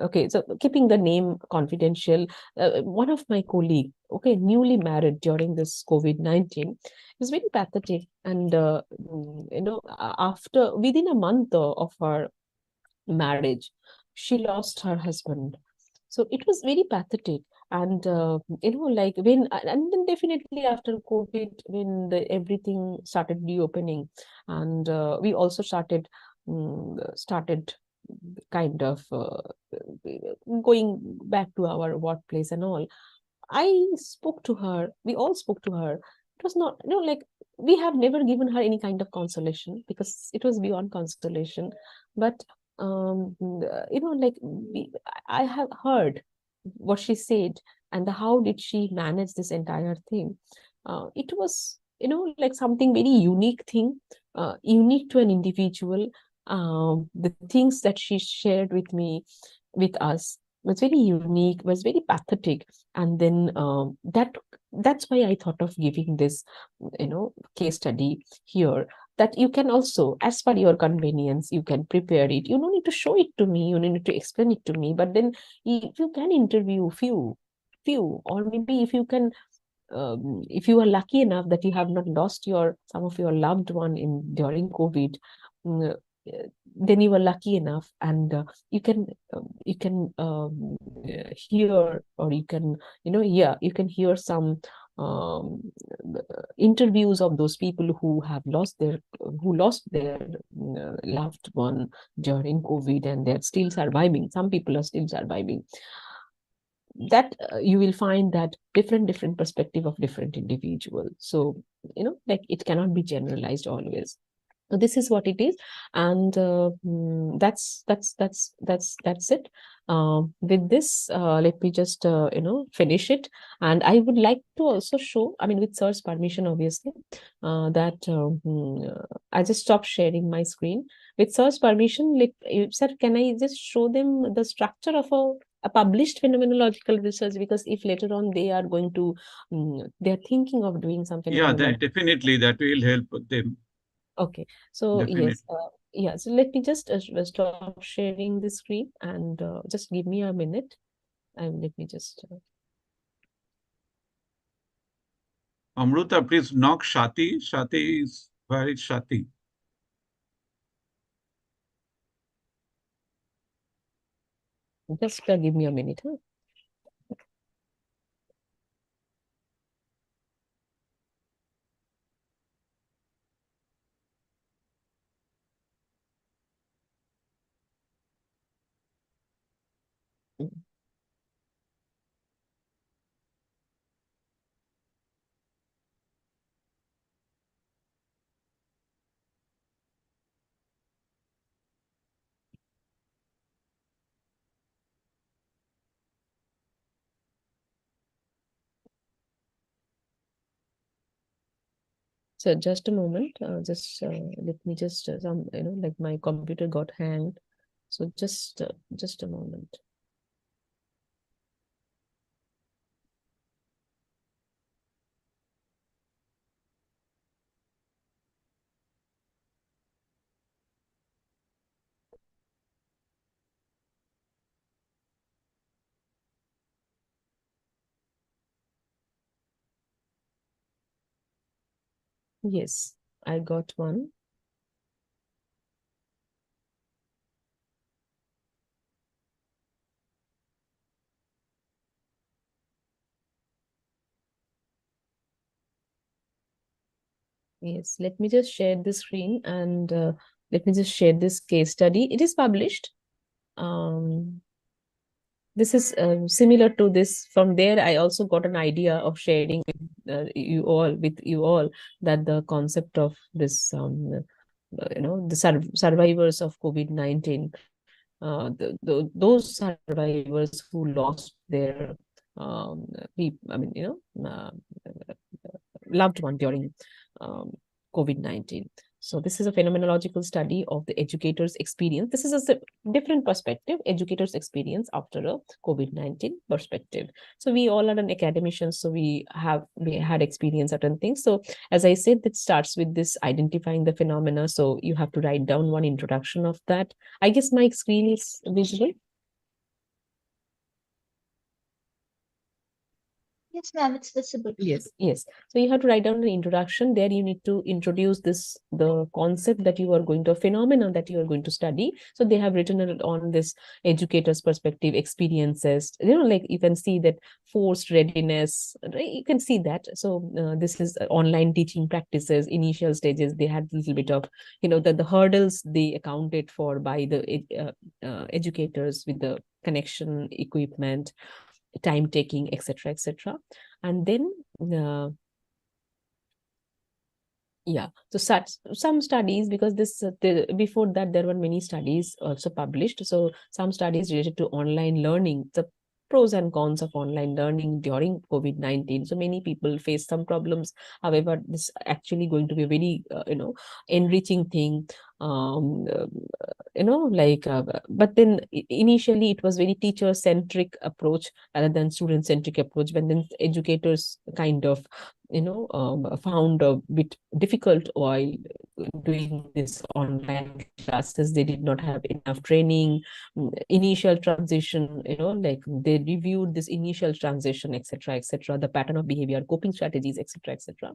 okay, so keeping the name confidential, one of my colleague, okay, newly married during this COVID-19, was very pathetic. And after within a month of her marriage, she lost her husband. So it was very pathetic. And like and then definitely after COVID, when everything started reopening, and we also started kind of going back to our workplace and all, I spoke to her. We all spoke to her. It was not, like we have never given her any kind of consolation, because it was beyond consolation. But like I have heard what she said, and how did she manage this entire thing. It was, like something very unique thing, unique to an individual. The things that she shared with us was very unique, was very pathetic. And then that's why I thought of giving this case study here, that you can also, as per your convenience, you can prepare it. You don't need to show it to me, you don't need to explain it to me. But then if you can interview few, or maybe if you can, if you are lucky enough that you have not lost some of your loved one during COVID, then you are lucky enough, and you can hear, or you can you can hear some interviews of those people who lost their loved one during COVID, and they're still surviving. Some people are still surviving. That you will find that different perspective of different individuals. So like it cannot be generalized always. So this is what it is, and that's it. With this, let me just finish it, and I would like to also show, with sir's permission, obviously, that I just stopped sharing my screen. With sir's permission, sir, can I just show them the structure of a published phenomenological research? Because if later on they are going to, they are thinking of doing something. Yeah, definitely that will help them. Okay, so Definitely. yes, yeah, so let me just stop sharing the screen and just give me a minute and let me just Amruta, please knock Shati. Shati is, where is Shati? just give me a minute. Huh? Mm. So just a moment, just let me just some like my computer got hanged, so just a moment. Yes, I got one. Yes, let me just share the screen and let me just share this case study. It is published. This is similar to this. From there, I also got an idea of sharing with you all that the concept of this, the survivors of COVID-19, those survivors who lost their loved one during um, COVID-19. So this is a phenomenological study of the educator's experience. This is a different perspective, educator's experience after a COVID-19 perspective. So we all are an academicians, so we had experience certain things. So as I said, it starts with this identifying the phenomena. So you have to write down one introduction of that. I guess my screen is visible. Yes, ma'am, it's visible. Yes, yes. So you have to write down an introduction. There you need to introduce the concept that you are going to, a phenomenon that you are going to study. So they have written it on this educator's perspective, experiences. Like you can see that forced readiness, right? You can see that. So this is online teaching practices, initial stages. They had a little bit of, the hurdles they accounted for by the educators with the connection, equipment, time taking, etc., etc. And then so some studies, because before that there were many studies also published. So some studies related to online learning, the pros and cons of online learning during COVID-19. So many people face some problems. However, this actually going to be a very enriching thing. But then initially it was very teacher centric approach rather than student centric approach. But then educators kind of found a bit difficult while doing this online classes. They did not have enough training, initial transition, like they reviewed this initial transition, etc., etc., the pattern of behavior, coping strategies, etc., etc.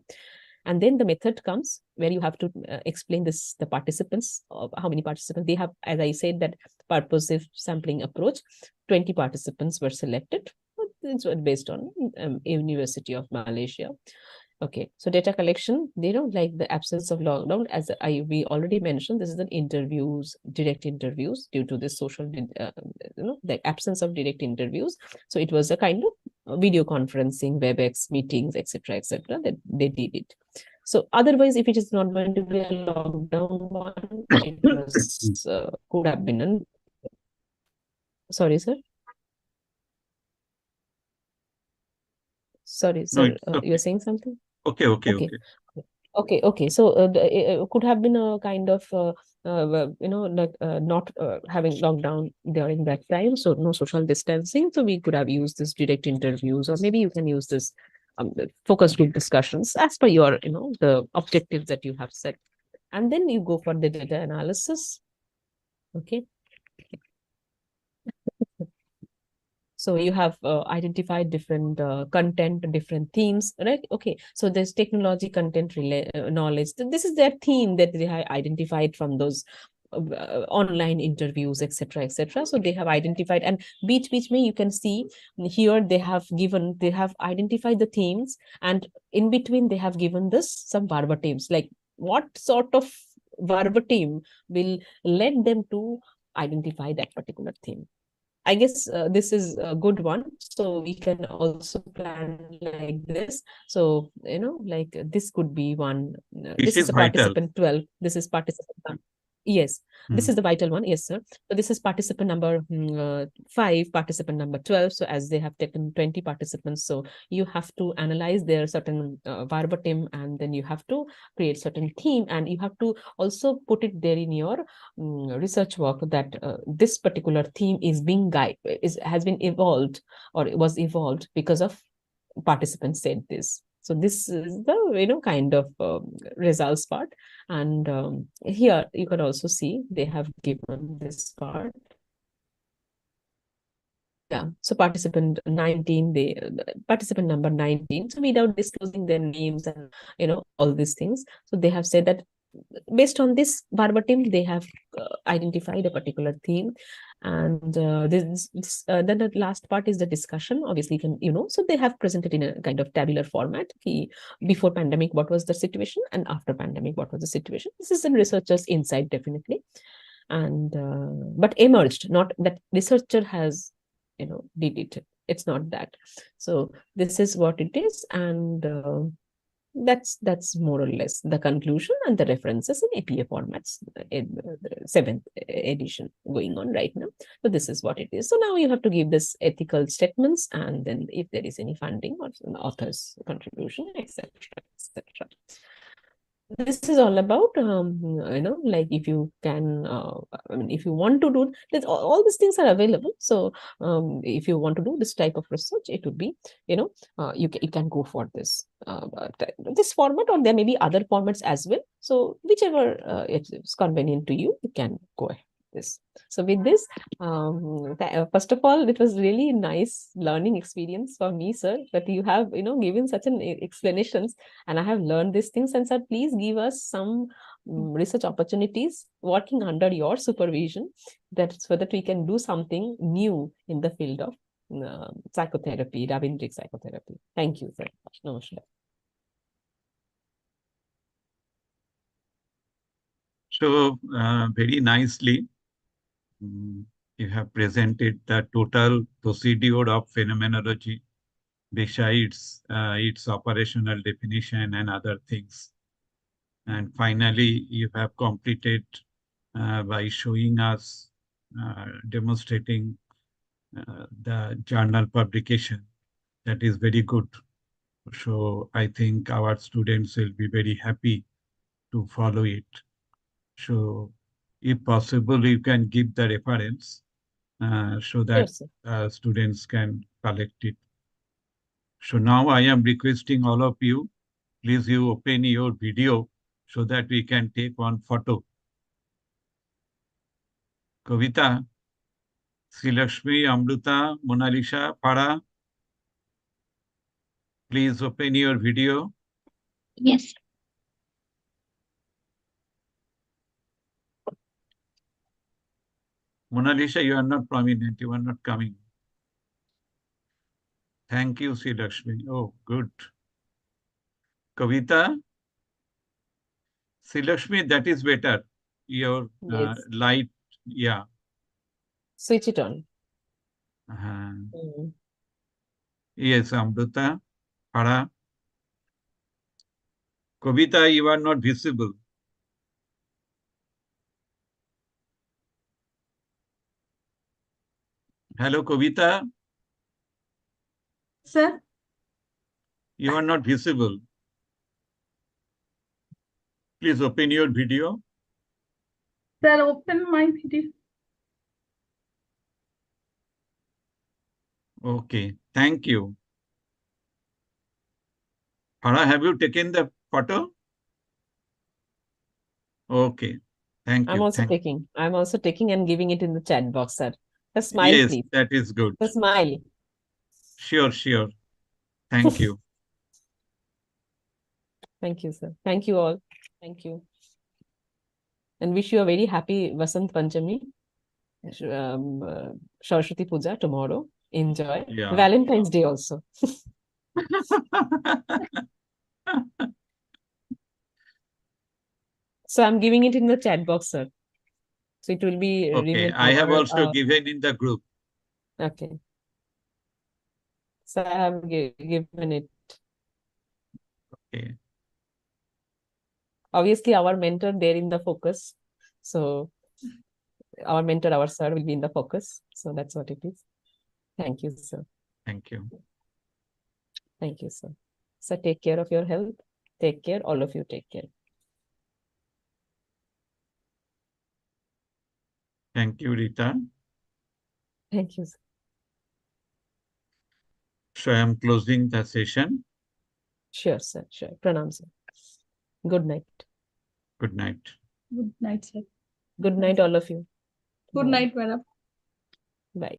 And then the method comes where you have to explain the participants, how many participants they have. As I said, that purposive sampling approach, 20 participants were selected. It's based on University of Malaysia. Okay, so data collection, they don't like the absence of lockdown. As we already mentioned, this is an direct interviews due to this social, the absence of direct interviews. So it was a kind of video conferencing, WebEx meetings, etc., etc. that they did it. So otherwise, if it is not going to be a lockdown one, it was could have been an. Sorry, sir. Sorry, sir. No, You're saying something? Okay. Okay. So it could have been a kind of not having lockdown during that time, so no social distancing. So we could have used this direct interviews, or maybe you can use this focus group discussions as per your the objectives that you have set. And then you go for the data analysis. Okay. So you have identified different content, different themes, right? Okay. So there's technology, content, knowledge. This is their theme that they have identified from those online interviews, etc., etc. So they have identified, and beach me, you can see here they have identified the themes, and in between they have given this some verbatims, like what sort of verbatim will lead them to identify that particular theme. I guess this is a good one. So we can also plan like this. So, like this could be one. This is vital. participant 12. This is participant 1. Yes, this is the vital one. Yes, sir. So this is participant number 5, participant number 12. So as they have taken 20 participants, so you have to analyze their certain verbatim, and then you have to create certain theme, and you have to also put it there in your research work that this particular theme is being has been evolved, or it was evolved because of participants said this. So this is the kind of results part. And here you can also see they have given this part. Yeah, so participant 19, participant number 19. So without disclosing their names and all these things, so they have said that based on this verbatim, they have identified a particular theme. And then the last part is the discussion. Obviously, so they have presented in a kind of tabular format. Before pandemic, what was the situation, and after pandemic, what was the situation? This is a researcher's insight, definitely. And but emerged, not that researcher has did it. It's not that. So this is what it is, and that's more or less the conclusion and the references in APA formats in the 7th edition going on right now. So this is what it is. So now you have to give this ethical statements, and then if there is any funding or author's contribution, etc., etc. This is all about like if you can if you want to do this, all these things are available. So if you want to do this type of research, it would be you can go for this this format, or there may be other formats as well. So whichever is convenient to you, you can go ahead this. So with this, first of all, it was really nice learning experience for me, sir, that you have given such an explanations, and I have learned these things. And sir, please give us some research opportunities working under your supervision, that so that we can do something new in the field of psychotherapy, Ravindric psychotherapy. Thank you, sir. Namaskar. So very nicely, you have presented the total procedure of phenomenology besides its operational definition and other things. And finally, you have completed by showing us, demonstrating the journal publication. That is very good. So I think our students will be very happy to follow it. So if possible, you can give the reference so that students can collect it. So now I am requesting all of you, please you open your video so that we can take one photo. Kavita, Srilakshmi, Amruta, Mona Lisa, Para, please open your video. Yes. Mona Lisa, you are not prominent, you are not coming. Thank you, Srilakshmi. Oh, good. Kavita, Srilakshmi, that is better. Your light, yeah. Switch it on. Yes, Amruta, Para. Kavita, you are not visible. Hello, Kavita. Sir? You are not visible. Please open your video. Sir, open my video. Okay, thank you. Hara, have you taken the photo? Okay. Thank I'm you. also Thank taking. I'm also taking and giving it in the chat box, sir. A smile, Yes, please. that is good. A smile. Sure, sure. Thank you. Thank you, sir. Thank you all. Thank you. And wish you a very happy Vasant Panchami, Saraswati Puja tomorrow. Enjoy. Yeah. Valentine's Day also. So I'm giving it in the chat box, sir. So it will be Okay. remain I have our, also given in the group. okay. So I have given it. Okay. Obviously, our mentor there in the focus. So our mentor, our sir will be in the focus. So that's what it is. Thank you, sir. Thank you. Thank you, sir. So take care of your health. Take care. All of you take care. Thank you, Rita. Thank you, sir. So I am closing the session. Sure, sir. Sure. Pranam, sir. Good night. Good night. Good night, sir. Good night, all of you. Good Bye. night, madam. Bye.